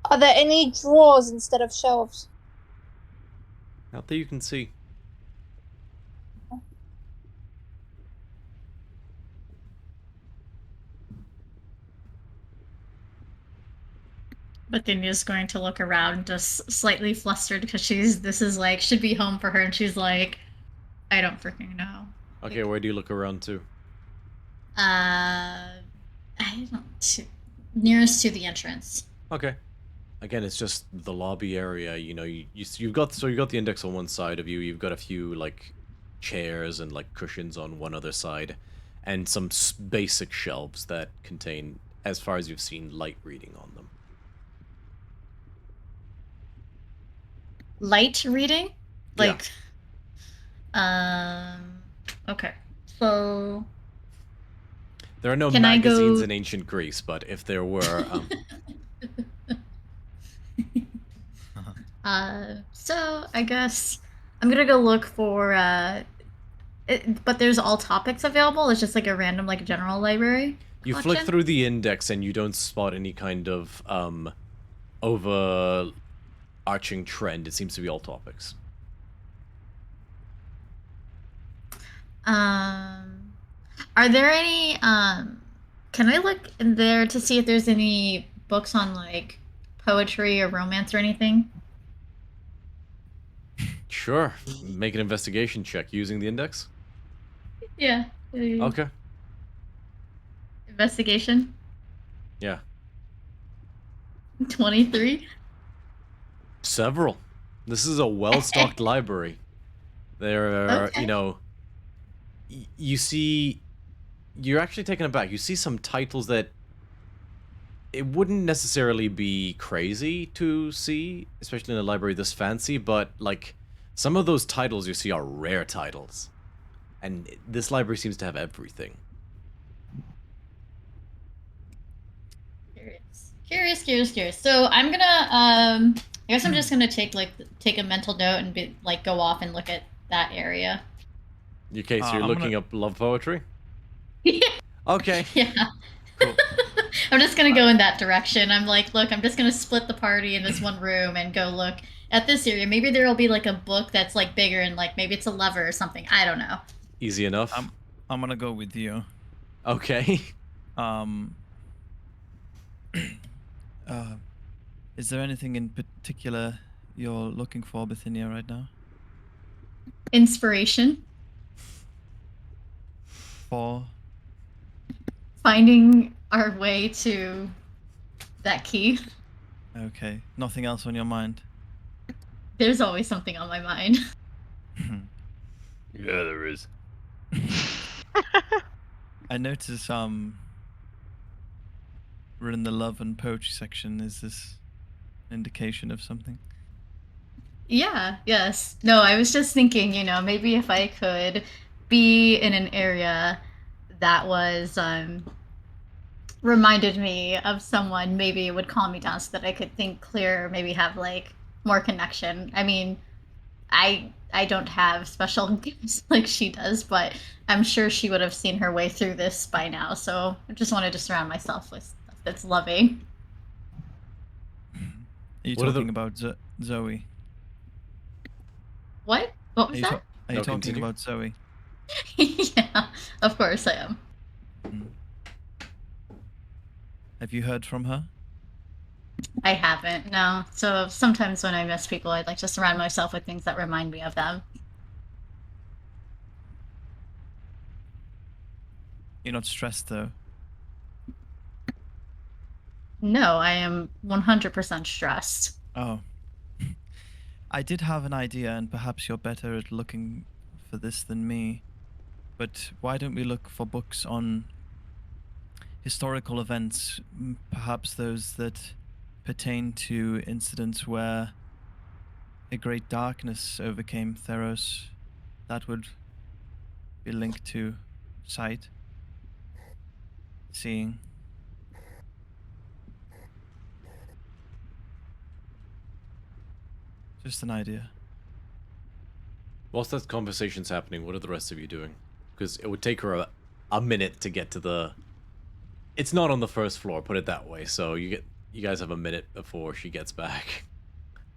Are there any drawers instead of shelves? Not that you can see. But Dinia's going to look around, just slightly flustered because this is like, should be home for her, and she's like, I don't freaking know. Okay, where do you look around to? I don't, nearest to the entrance. Okay. Again, it's just the lobby area. You know, you've got the index on one side of you. You've got a few like chairs and like cushions on one other side, and some basic shelves that contain, as far as you've seen, light reading on them. Light reading? Like, okay. So... There are no Can I magazines go- in ancient Greece, but if there were... So I guess I'm gonna go look for, but there's all topics available? It's just like a random, like, general library You flick collection? through the index and you don't spot any kind of overarching trend. It seems to be all topics. Are there any, can I look in there to see if there's any books on, like, poetry or romance or anything? Sure. Make an investigation check using the index. Yeah. Okay. Investigation? Yeah. 23? Several. This is a well-stocked library. There are, Okay. you know, you see, you're actually taken aback. You see some titles that it wouldn't necessarily be crazy to see, especially in a library this fancy, but, like, some of those titles you see are rare titles. And this library seems to have everything. Curious. So I'm gonna, I guess I'm just gonna take a mental note and go off and look at that area. Okay, so you're I'm looking gonna- up love poetry? Yeah. Okay. Yeah. Cool. I'm just gonna go in that direction. I'm like, look, I'm just gonna split the party in this one room and go look at this area. Maybe there will be like a book that's like bigger and like maybe it's a lover or something. I don't know. Easy enough. I'm gonna go with you. Okay. Is there anything in particular you're looking for, Bithynia, right now? Inspiration. For? Finding our way to that key. Okay. Nothing else on your mind? There's always something on my mind. Yeah, there is. I notice we're in the love and poetry section. Is this an indication of something? Yeah, yes. No, I was just thinking, maybe if I could be in an area that was reminded me of someone, maybe it would calm me down so that I could think clearer, maybe have like more connection. I mean, I don't have special gifts like she does, but I'm sure she would have seen her way through this by now. So I just wanted to surround myself with stuff that's loving. Are you What are talking the- about Zoe? What? What Are was you, that? are you No, talking continue. about Zoe? Yeah, of course I am. Have you heard from her? I haven't, no. So sometimes when I miss people, I'd like to surround myself with things that remind me of them. You're not stressed though. No, I am 100% stressed. Oh. I did have an idea, and perhaps you're better at looking for this than me. But why don't we look for books on historical events, perhaps those that pertain to incidents where a great darkness overcame Theros? That would be linked to sight, seeing. Just an idea. Whilst that conversation's happening, what are the rest of you doing? Because it would take her a minute to get to the... It's not on the first floor, put it that way, so you guys have a minute before she gets back.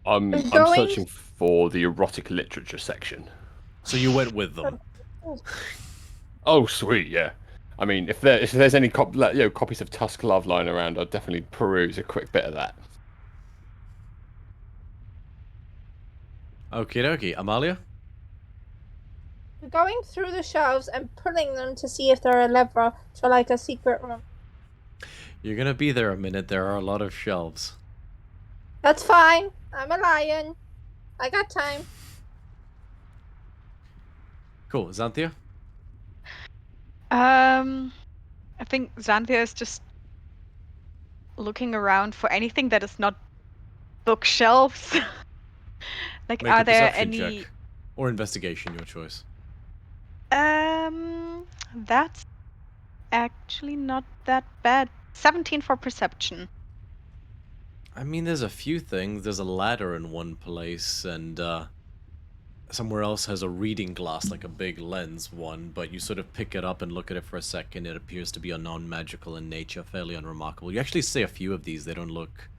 I'm Going- searching for the erotic literature section. So you went with them. Oh, sweet, yeah. I mean, if there's any copies of Tusk Love lying around, I'll definitely peruse a quick bit of that. Okie dokie. Amalia? Going through the shelves and pulling them to see if they're a lever to like a secret room. You're gonna be there a minute, there are a lot of shelves. That's fine. I'm a lion. I got time. Cool. Xanthia? I think Xanthia is just looking around for anything that is not bookshelves. Like, Make are a there perception any? check. Or investigation, your choice. That's actually not that bad. 17 for perception. I mean, there's a few things. There's a ladder in one place, and somewhere else has a reading glass, like a big lens one, but you sort of pick it up and look at it for a second. It appears to be a non-magical in nature, fairly unremarkable. You actually see a few of these. They don't look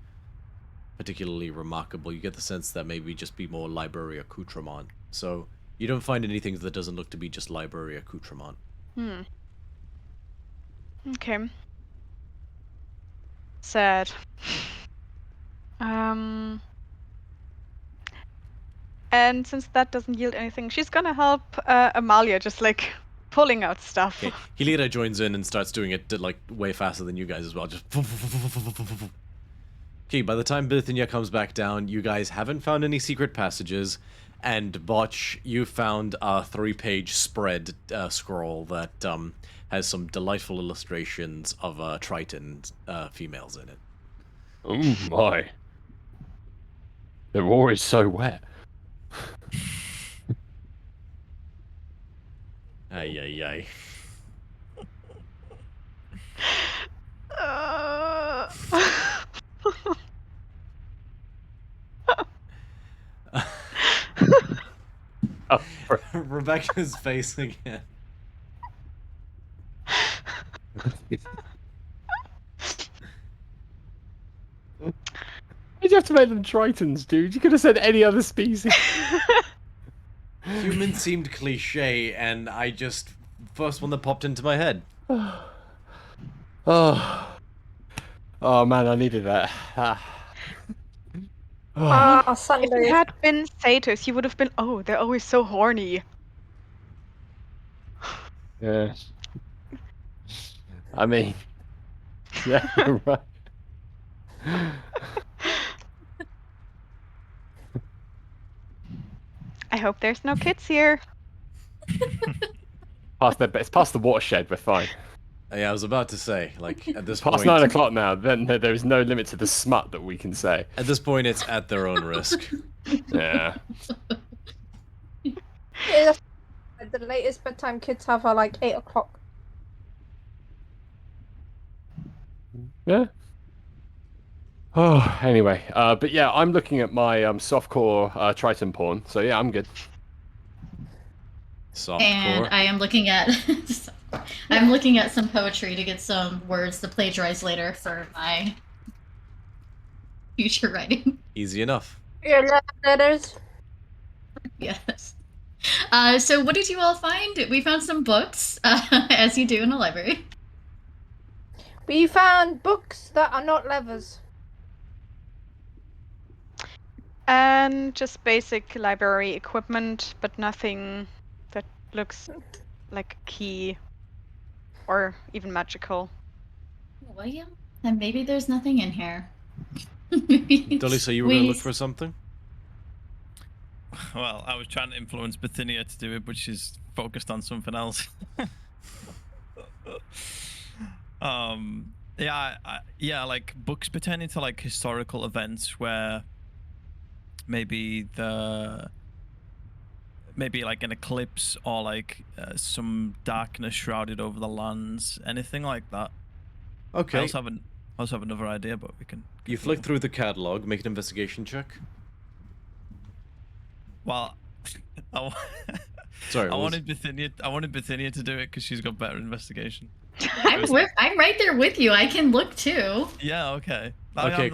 particularly remarkable. You get the sense that maybe just be more library accoutrement. So you don't find anything that doesn't look to be just library accoutrement. Okay. Sad. And since that doesn't yield anything, she's gonna help Amalia, just like pulling out stuff. Okay, Hilira joins in and starts doing it like way faster than you guys as well. Just okay. By the time Bithynia comes back down, you guys haven't found any secret passages, and Botch, you found a 3-page spread scroll that has some delightful illustrations of Triton females in it. Oh my! They're always so wet. Ay ay ay. Oh, Rebecca's face again. why'd you have to make them Tritons, dude? You could have said any other species. Human seemed cliche, and I just... First one that popped into my head. Oh man, I needed that. Ah, If Sunday. it had been satyrs, you would have been, oh, they're always so horny. Yeah. I mean, yeah, you're right. I hope there's no kids here. It's past the watershed. We're fine. Yeah, I was about to say, like, at this Past point... 9 o'clock now. Then there is no limit to the smut that we can say. At this point, it's at their own risk. Yeah. Yeah, the latest bedtime kids have are like 8 o'clock. Yeah. Oh, anyway. But yeah, I'm looking at my softcore Triton porn. So yeah, I'm good. Softcore. And I am looking at I'm looking at some poetry to get some words to plagiarize later for my future writing. Easy enough. Your letters. Yes. So what did you all find? We found some books, as you do in a library. We found books that are not levers. And just basic library equipment, but nothing that looks like a key or even magical. William? Then maybe there's nothing in here. Delisa, you were going to look for something? Well, I was trying to influence Bithynia to do it, but she's focused on something else. Yeah, like books pertaining to like historical events where maybe like an eclipse or like some darkness shrouded over the lands, anything like that. Okay. I also have another idea, but we can. You flick through the catalog, make an investigation check. Well, Sorry. I wanted Bithynia to do it because she's got better investigation. I'm right there with you. I can look too. Yeah. Okay. Okay.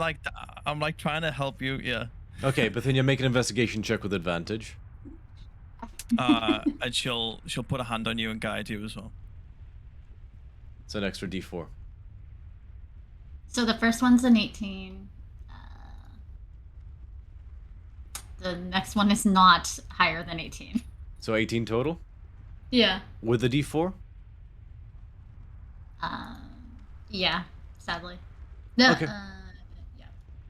I'm like trying to help you. Yeah. Okay, Bithynia, make an investigation check with advantage. And she'll put a hand on you and guide you as well. It's an extra D4. So the first one's an 18. The next one is not higher than 18. So 18 total? Yeah. With the D4? Yeah, sadly. No, Okay. yeah.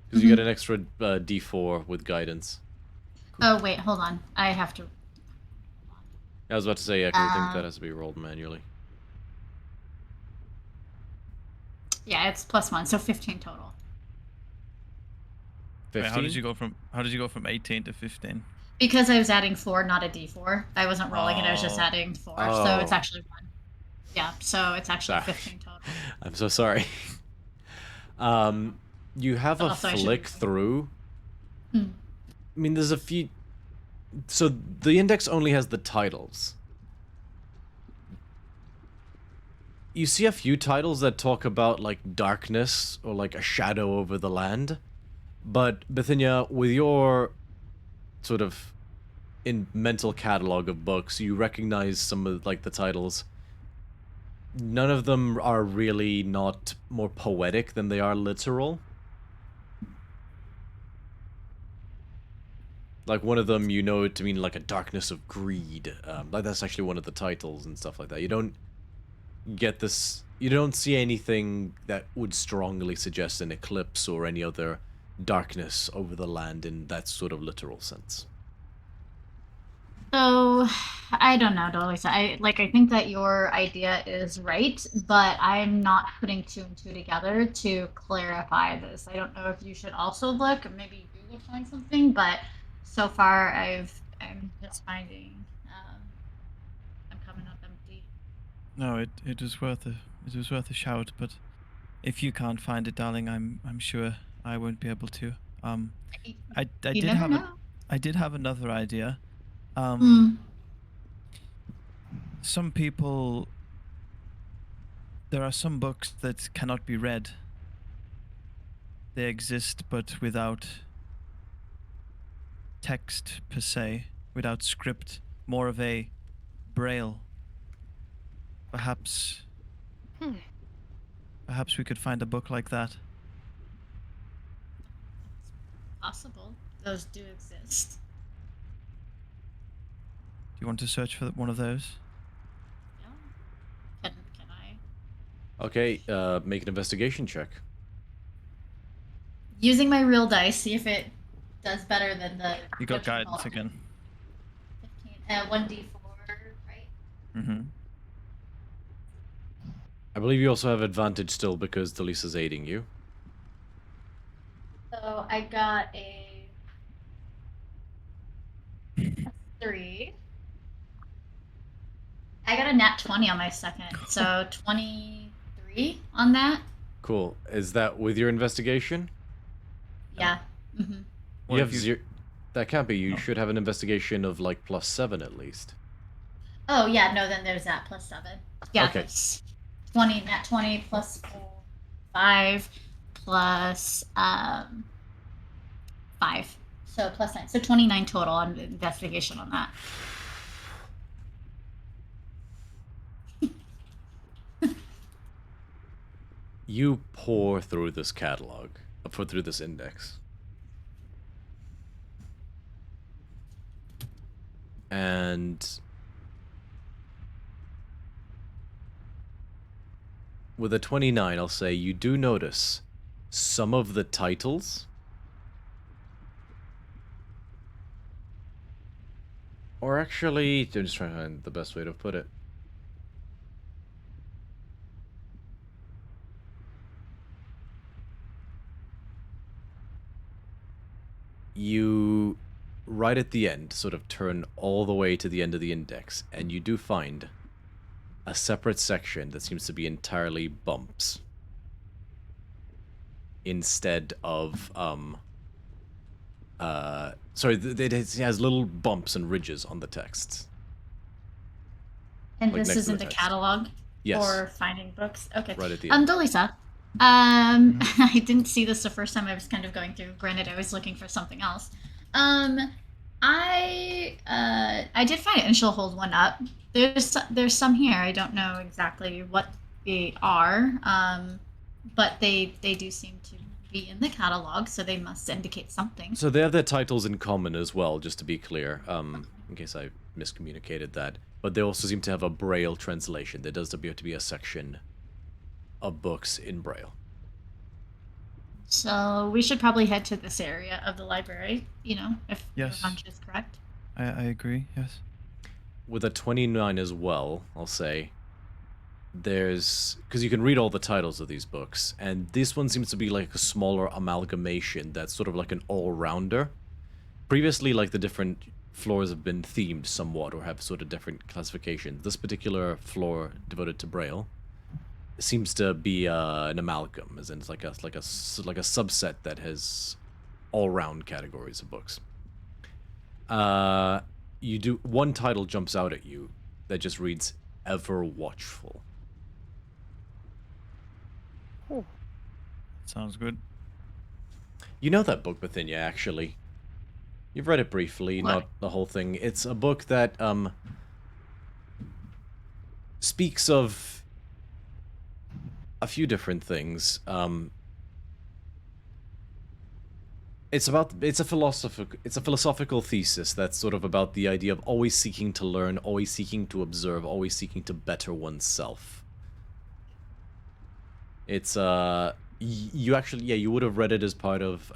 Because you get an extra D4 with guidance. Oh, wait, hold on. I have to... I was about to say, yeah, 'cause I think that has to be rolled manually. Yeah, it's +1, so 15 total. 15? Wait, how did you go from 18 to 15? Because I was adding 4, not a D4. I wasn't rolling it, I was just adding 4, so it's actually 1. Yeah, so it's actually 15 total. I'm so sorry. You have a flick through. I mean, there's a few... So the index only has the titles. You see a few titles that talk about, like, darkness or, like, a shadow over the land. But, Bithynia, with your sort of in mental catalog of books, you recognize some of, like, the titles. None of them are really not more poetic than they are literal. Like, one of them, you know it to mean, like, a darkness of greed. Like, that's actually one of the titles and stuff like that. You don't get this... You don't see anything that would strongly suggest an eclipse or any other darkness over the land in that sort of literal sense. So, I don't know, Dolisa. I think that your idea is right, but I'm not putting 2 and 2 together to clarify this. I don't know if you should also look, maybe you will find something, but so far I'm just finding I'm coming up empty. No, it was worth a shout, but if you can't find it, darling, I'm sure I won't be able to. I did have another idea. Some people... There are some books that cannot be read. They exist, but without text, per se. Without script. More of a braille. Perhaps... Perhaps we could find a book like that. Possible. Those do exist. Do you want to search for one of those? Yeah. Can I? Okay, make an investigation check. Using my real dice, see if it does better than the... You got guidance again. 15, 1d4, right? Mm-hmm. I believe you also have advantage still because Delisa's aiding you. So I got a 3. I got a nat 20 on my second, so 23 on that. Cool. Is that with your investigation? Yeah. You have zero. That can't be. You should have an investigation of like +7 at least. Oh yeah, no, then there's that plus 7. Yeah, Okay. that's 20, net 20 plus 4, 5 plus 5. So plus 9. So 29 total on investigation on that. You pour through this catalog, through this index. And with a 29, I'll say you do notice some of the titles, or actually, I'm just trying to find the best way to put it. You, right at the end, sort of turn all the way to the end of the index, and you do find a separate section that seems to be entirely bumps instead of sorry, it has little bumps and ridges on the text. And Like this next is to in the the text. catalog Yes. for finding books. Okay. Right at the end. Delisa. I didn't see this the first time. I was kind of going through. Granted, I was looking for something else. I did find it, and she'll hold one up. There's some here. I don't know exactly what they are. But they do seem to be in the catalog, so they must indicate something. So they have their titles in common as well, just to be clear, in case I miscommunicated that. But they also seem to have a Braille translation. There does appear to be a section of books in Braille. So we should probably head to this area of the library, if your Yes. hunch is correct. I agree, yes. With a 29 as well, I'll say, there's... because you can read all the titles of these books, and this one seems to be like a smaller amalgamation that's sort of like an all-rounder. Previously, like, the different floors have been themed somewhat, or have sort of different classifications. This particular floor devoted to Braille seems to be an amalgam, as in it's like a subset that has all-round categories of books. One title jumps out at you that just reads Ever Watchful. Sounds good. You know that book, Bithynia, actually. You've read it briefly, What? not the whole thing. It's a book that speaks of a few different things. It's a philosophical thesis that's sort of about the idea of always seeking to learn, always seeking to observe, always seeking to better oneself. It's you actually, yeah, you would have read it as part of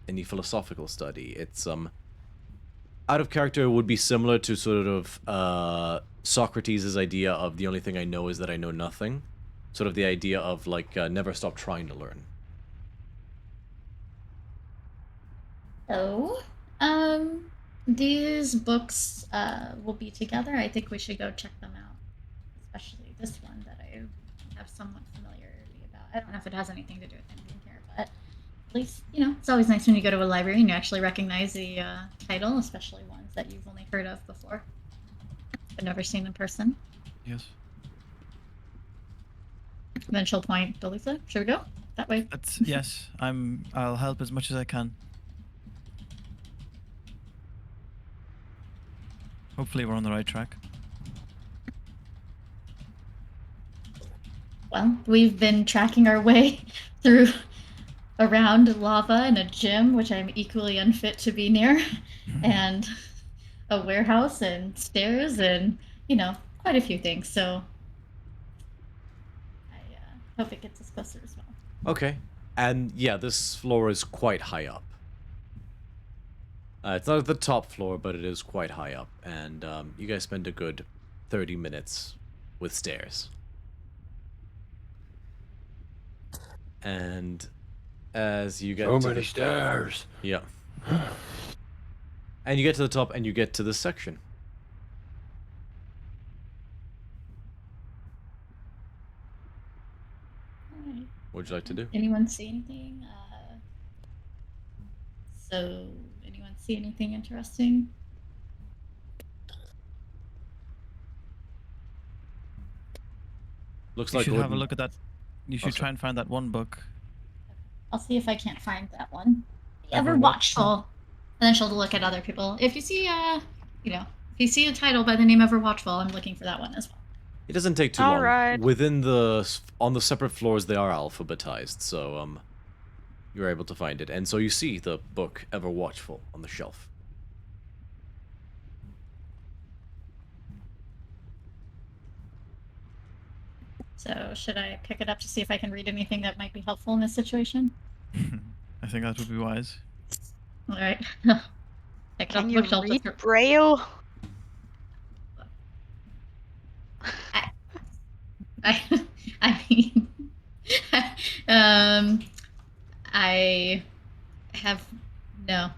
any philosophical study. It's out of character, it would be similar to sort of Socrates' idea of the only thing I know is that I know nothing. Sort of the idea of like never stop trying to learn. So, these books will be together. I think we should go check them out, especially this one that I have somewhat familiarity about. I don't know if it has anything to do with anything here, but at least, it's always nice when you go to a library and you actually recognize the title, especially ones that you've only heard of before, but never seen in person. Yes. And then she'll point to Lisa. Should we go? That way. Yes, I'll help as much as I can. Hopefully we're on the right track. Well, we've been tracking our way through around lava and a gym, which I'm equally unfit to be near, and a warehouse and stairs and, quite a few things. So I hope it gets us closer as well. Okay. And yeah, this floor is quite high up. It's not at the top floor, but it is quite high up. And you guys spend a good 30 minutes with stairs. And as you get So to many stairs. Yeah. And you get to the top and you get to this section. Alright. What would you like to do? Anyone see anything? Anyone see anything interesting? Looks You like should have a Gordon- look at that. You should sorry. try and find that one book. I'll see if I can't find that one. Ever Ever watchful. And then she'll look at other people. If you see you know, if you see a title by the name Ever Watchful, I'm looking for that one as well. It doesn't take too All long. right. Within on the separate floors, they are alphabetized, so you're able to find it. And so you see the book Ever Watchful on the shelf. So should I pick it up to see if I can read anything that might be helpful in this situation? I think that would be wise. All right. Pick it Can up you bookshelf. read Braille? I mean, I have no.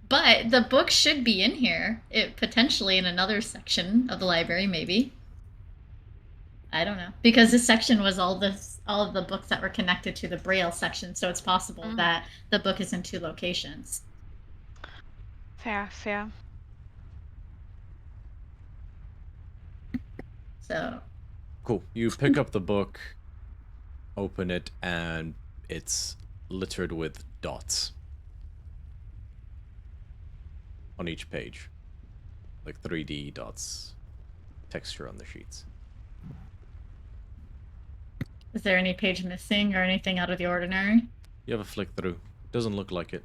But the book should be in here. It potentially in another section of the library, maybe. I don't know, because this section was all of the books that were connected to the Braille section, so it's possible that the book is in 2 locations. Fair, fair. So Cool. You pick up the book, open it, and it's littered with dots on each page. Like 3D dots. Texture on the sheets. is there any page missing or anything out of the ordinary? You have a flick through. Doesn't look like it.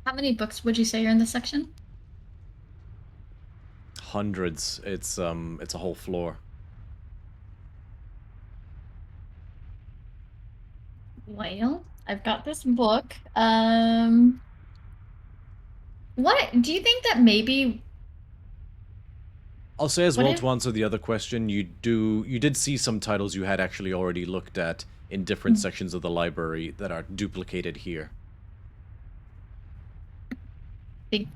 How many books would you say are in this section? Hundreds. It's a whole floor. Well, I've got this book. What do you think that maybe? I'll say as What well if- to answer the other question, you did see some titles you had actually already looked at in different sections of the library that are duplicated here. I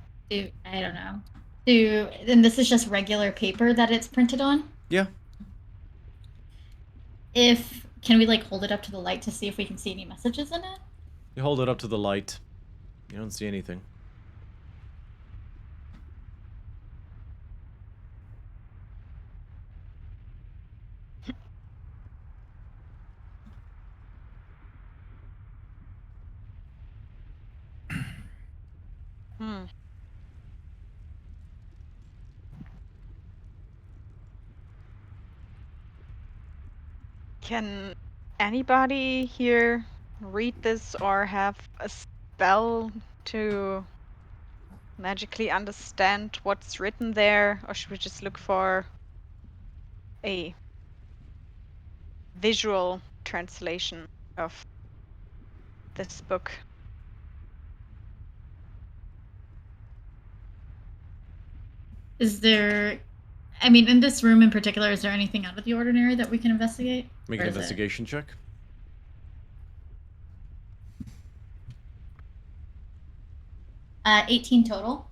don't know. And this is just regular paper that it's printed on? Yeah. Can we like hold it up to the light to see if we can see any messages in it? You hold it up to the light. You don't see anything. Hmm. Can anybody here read this or have a spell to magically understand what's written there? Or should we just look for a visual translation of this book? Is there, I mean, in this room in particular, is there anything out of the ordinary that we can investigate? Make Or an is it- investigation check. 18 total.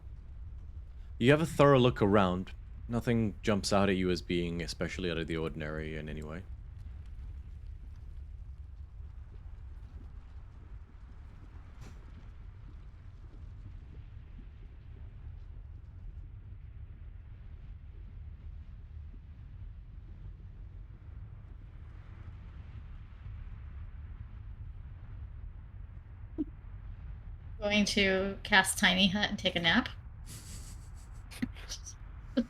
You have a thorough look around. Nothing jumps out at you as being especially out of the ordinary in any way. Going to cast Tiny Hut and take a nap. I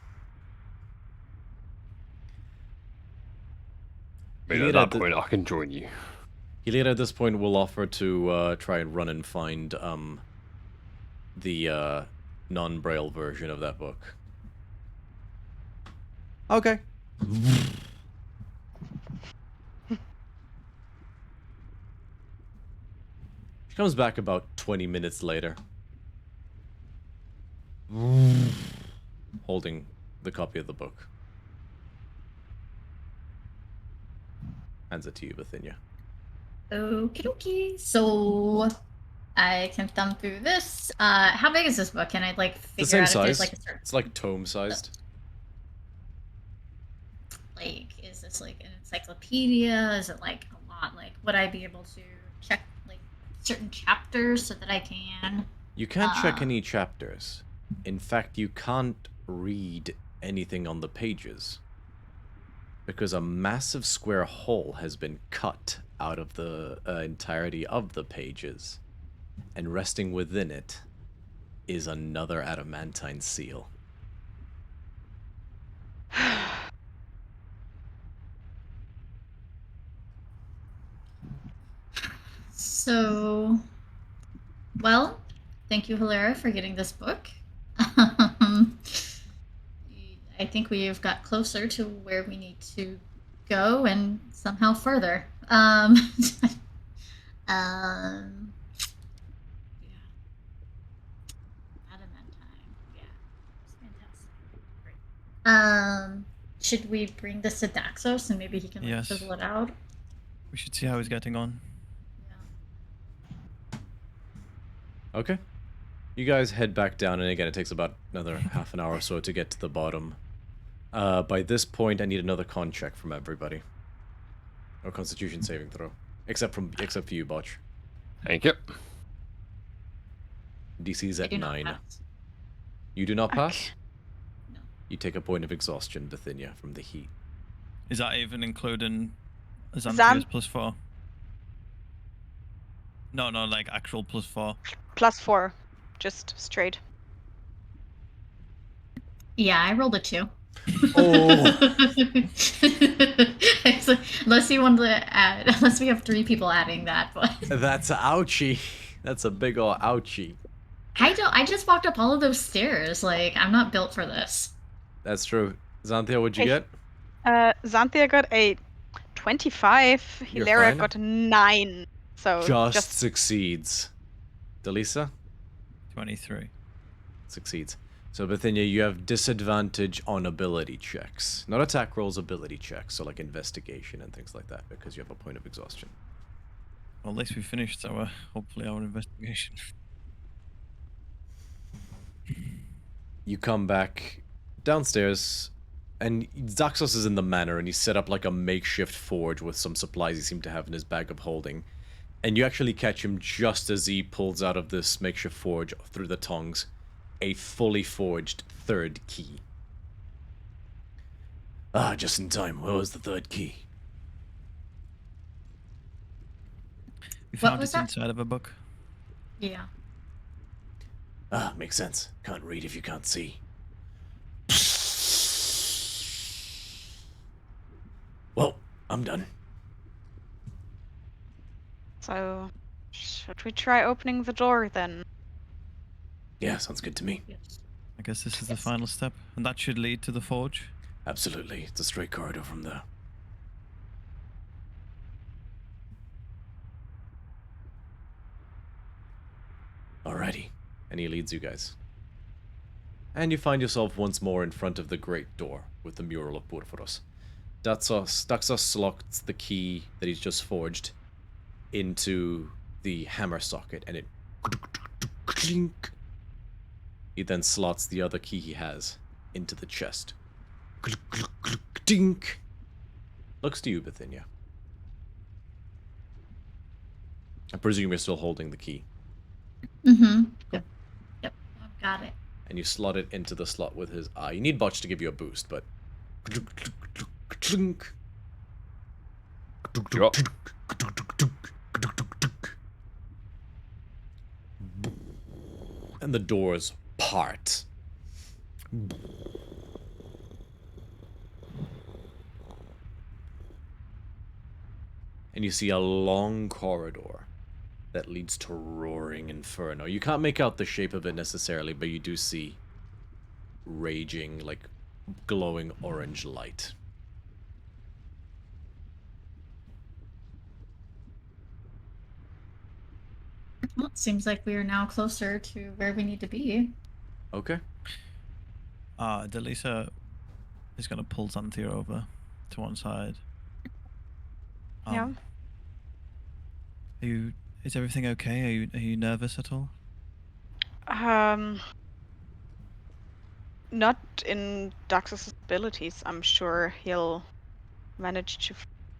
mean, Yeah, at that the- point, I can join you. Elite at this point will offer to try and run and find the non-braille version of that book. Okay. She comes back about 20 minutes later. Holding the copy of the book. Hands it to you, Bithynia. Okie dokie. So I can thumb through this. How big is this book? Can I like The figure same out if there's size. like a certain It's like tome-sized. like is this like an encyclopedia? Is it like a lot? Like would I be able to check like certain chapters so that I can? You can't check any chapters. In fact, you can't read anything on the pages. Because a massive square hole has been cut out of the entirety of the pages. And resting within it is another adamantine seal. So, well, thank you, Hilara, for getting this book. I think we've got closer to where we need to go and somehow further. Yeah. Adamantine. Yeah. It's fantastic. Great. Should we bring this to Daxos and maybe he can like, Yes. chisel it out? We should see how he's getting on. Yeah. Okay. You guys head back down, and again, it takes about another half an hour or so to get to the bottom. By this point, I need another con check from everybody. Or Constitution saving throw. Except for you, Botch. Thank you. DC's I at do not 9. pass. You do not Okay. pass? No. You take a point of exhaustion, Bithynia, from the heat. Is that even including Zam- Xanthia's +4? No, like actual +4. +4. Just straight. Yeah, I rolled a 2. Oh! Unless you want to add, unless we have 3 people adding that, but That's a ouchie. That's a big ol' ouchie. I just walked up all of those stairs. Like, I'm not built for this. That's true. Xanthia, what'd you Hey. get? Xanthia got a 25. You're Hilaria fine. got a 9. So Just succeeds. Delisa? 23. Succeeds. So, Bithynia, you have disadvantage on ability checks. Not attack rolls, ability checks. So, like investigation and things like that, because you have a point of exhaustion. Well, at least we finished our, hopefully, our investigation. You come back downstairs, and Daxos is in the manor, and he's set up like a makeshift forge with some supplies he seemed to have in his bag of holding. And you actually catch him just as he pulls out of this makeshift forge through the tongs a fully forged third key. Ah, just in time. Where was the third key? We What found was it that? inside of a book. Yeah. Ah, makes sense. Can't read if you can't see. Well, I'm done. So, should we try opening the door then? Yeah, sounds good to me. Yes. I guess this is the Yes. final step, and that should lead to the forge. Absolutely. It's a straight corridor from there. Alrighty. And he leads you guys. And you find yourself once more in front of the great door with the mural of Purphoros. Daxos slots the key that he's just forged into the hammer socket, and it clink. He then slots the other key he has into the chest. Dink. Looks to you, Bithynia. I presume you're still holding the key. Mm-hmm. Yep. Yep. I've got it. And you slot it into the slot with his eye. You need Botch to give you a boost, but... Yup. And the doors part. And you see a long corridor that leads to roaring inferno. You can't make out the shape of it necessarily, but you do see raging, like, glowing orange light. Well, it seems like we are now closer to where we need to be. Okay. Delisa is going to pull Xanthia over to one side. Yeah. Is everything okay? Are you nervous at all? Not in Daxos' abilities. I'm sure he'll manage to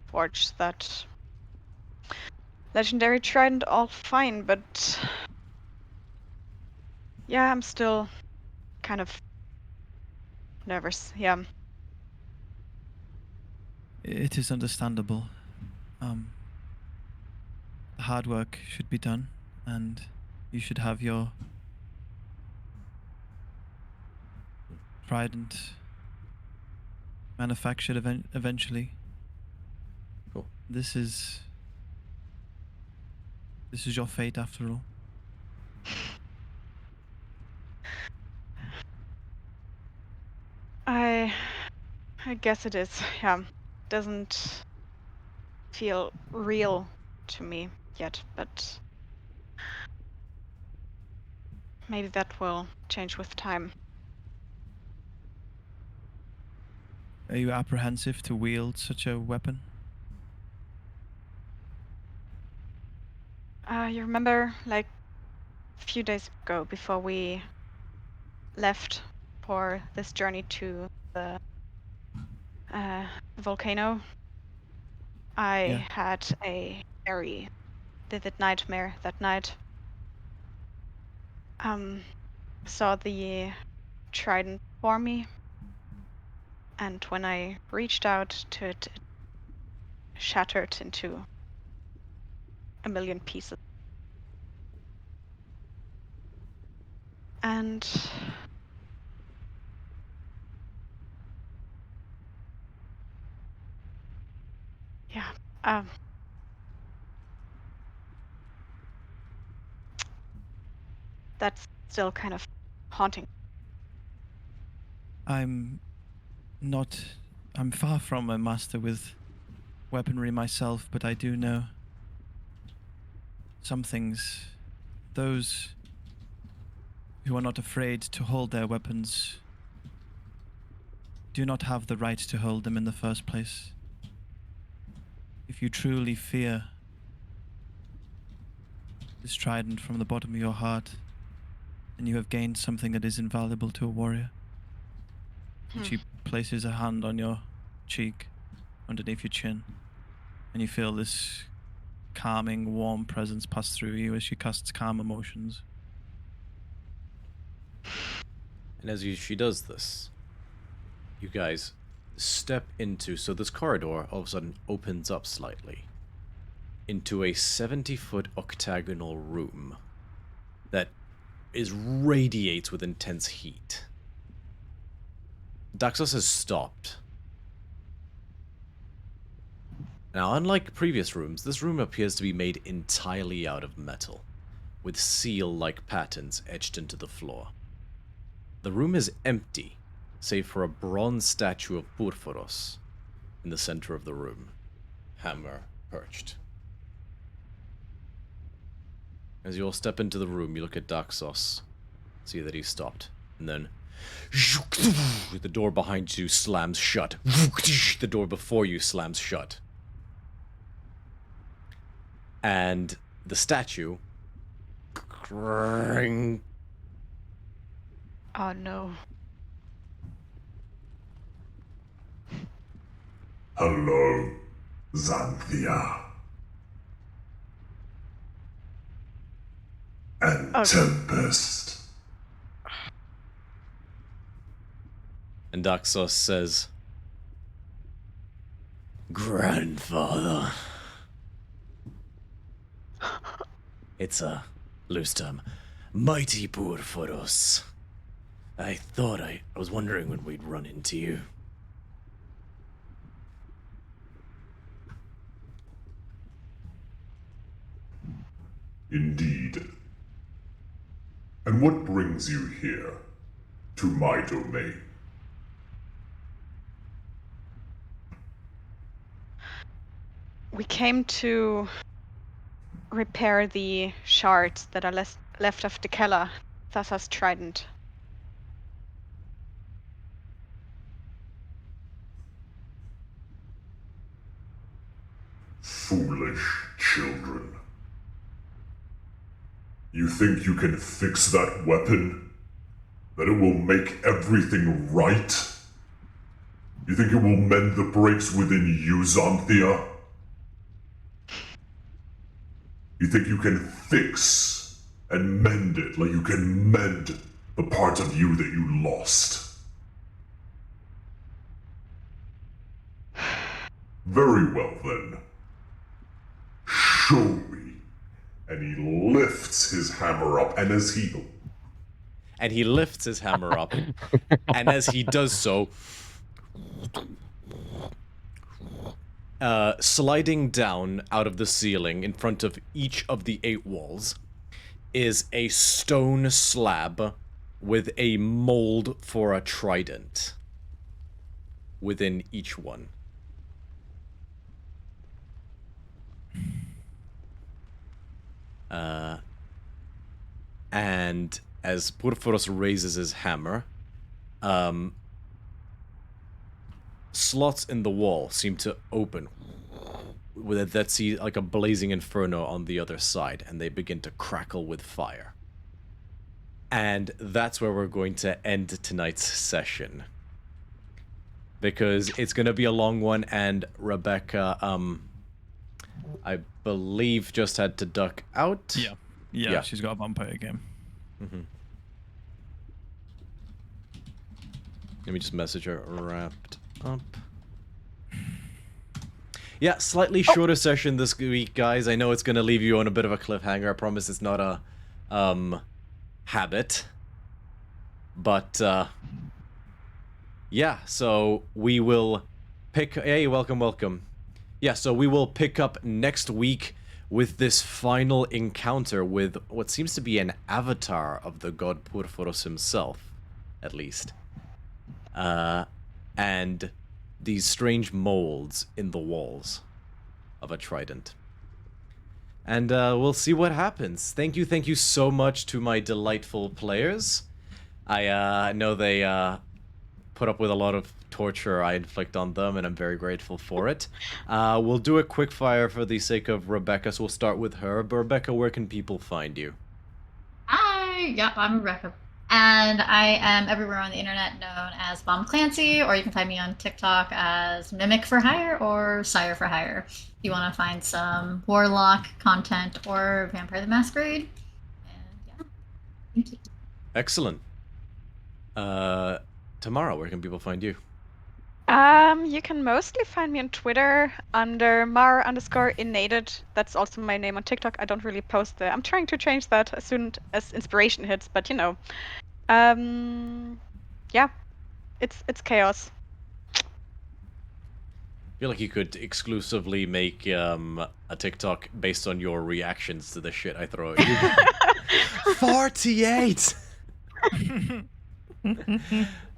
forge that legendary trident, all fine, but yeah, I'm still kind of nervous. Yeah. It is understandable. The hard work should be done, and you should have your trident manufactured eventually. Cool. This is your fate after all. I guess it is. Yeah. Doesn't feel real to me yet, but maybe that will change with time. Are you apprehensive to wield such a weapon? You remember, like, a few days ago, before we left for this journey to the volcano, I had a very vivid nightmare that night. Saw the trident for me, and when I reached out to it, it shattered into a million pieces. And yeah, that's still kind of haunting. I'm far from a master with weaponry myself, but I do know some things. Those who are not afraid to hold their weapons do not have the right to hold them in the first place. If you truly fear this trident from the bottom of your heart, then you have gained something that is invaluable to a warrior. She places a hand on your cheek, underneath your chin, and you feel this calming, warm presence pass through you as she casts calm emotions. And as she does this, you guys step into, so this corridor all of a sudden opens up slightly into a 70-foot octagonal room that radiates with intense heat. Daxos has stopped. Now, unlike previous rooms, this room appears to be made entirely out of metal, with seal-like patterns etched into the floor. The room is empty, save for a bronze statue of Purphoros in the center of the room, hammer perched. As you all step into the room, you look at Daxos, see that he's stopped, and then the door behind you slams shut. The door before you slams shut. And the statue... Oh no. Hello, Xanthia. And Tempest. And Daxos says, "Grandfather." It's a loose term. Mighty Purphoros. I was wondering when we'd run into you. Indeed. And what brings you here, to my domain? We came to repair the shards that are left of Dekella, Thassa's trident. Foolish children. You think you can fix that weapon? That it will make everything right? You think it will mend the breaks within you, Xanthia? You think you can fix and mend it like you can mend the part of you that you lost? Very well then. Show me. And he lifts his hammer up, and as he lifts his hammer up, and as he does so, sliding down out of the ceiling in front of each of the 8 walls is a stone slab with a mold for a trident within each one. And as Purphoros raises his hammer, slots in the wall seem to open that see like a blazing inferno on the other side, and they begin to crackle with fire. And that's where we're going to end tonight's session, because it's going to be a long one, and Rebecca, I believe, just had to duck out. Yeah, she's got a vampire game. Let me just message her. Wrapped up. Yeah, slightly shorter session this week, guys. I know it's going to leave you on a bit of a cliffhanger. I promise it's not a habit. But, yeah, so we will pick... Hey, welcome. Yeah, so we will pick up next week with this final encounter with what seems to be an avatar of the god Purphoros himself, at least. And these strange molds in the walls of a trident. And we'll see what happens. Thank you so much to my delightful players. I know they put up with a lot of torture I inflict on them, and I'm very grateful for it. We'll do a quick fire for the sake of Rebecca, so we'll start with her. But Rebecca, where can people find you? I'm Rebecca. And I am everywhere on the internet known as Bomb Clancy, or you can find me on TikTok as Mimic for Hire or Sire for Hire. If you want to find some Warlock content or Vampire the Masquerade. And yeah, thank you. Excellent. Tamara, where can people find you? You can mostly find me on Twitter under Mara_innated. That's also my name on TikTok. I don't really post there. I'm trying to change that as soon as inspiration hits, but you know. Yeah. It's chaos. I feel like you could exclusively make a TikTok based on your reactions to the shit I throw at you. 48!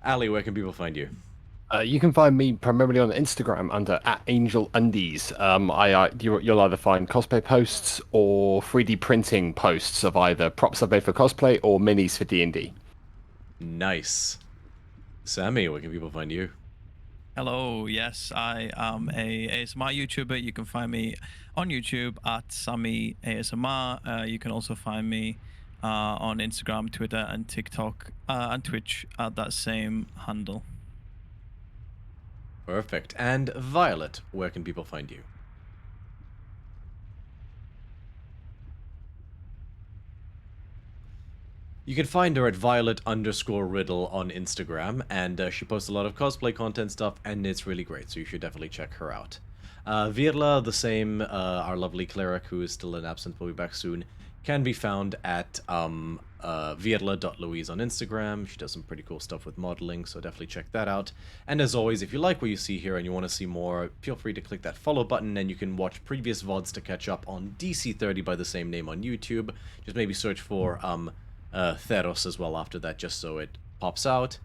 Ali, where can people find you? You can find me primarily on Instagram under @AngelUndies. You'll either find cosplay posts or 3D printing posts of either props I've made for cosplay or minis for D&D. Nice. Sammy, where can people find you? Hello, yes, I am a ASMR YouTuber. You can find me on YouTube at Sammy ASMR. You can also find me on Instagram, Twitter, and TikTok, and Twitch at that same handle. Perfect. And Violet, where can people find you? You can find her at Violet_Riddle on Instagram, and she posts a lot of cosplay content stuff, and it's really great, so you should definitely check her out. Virla, the same, our lovely cleric, who is still an absent, will be back soon, can be found at Virla.Louise on Instagram. She does some pretty cool stuff with modeling, so definitely check that out. And as always, if you like what you see here and you want to see more, feel free to click that follow button, and you can watch previous VODs to catch up on DC30 by the same name on YouTube. Just maybe search for Theros as well after that, just so it pops out.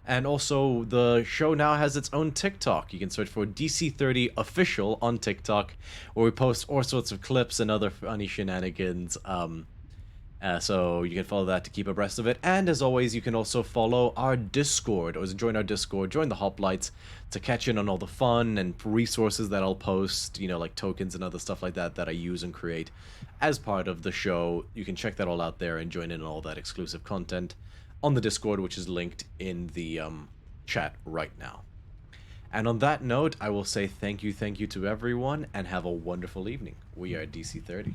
And also, the show now has its own TikTok. You can search for DC30 Official on TikTok, where we post all sorts of clips and other funny shenanigans. So you can follow that to keep abreast of it. And as always, you can also follow our Discord, or join our Discord, join the Hoplites to catch in on all the fun and resources that I'll post, you know, like tokens and other stuff like that that I use and create as part of the show. You can check that all out there and join in on all that exclusive content on the Discord, which is linked in the chat right now. And on that note, I will say thank you to everyone, and have a wonderful evening. We are DC30.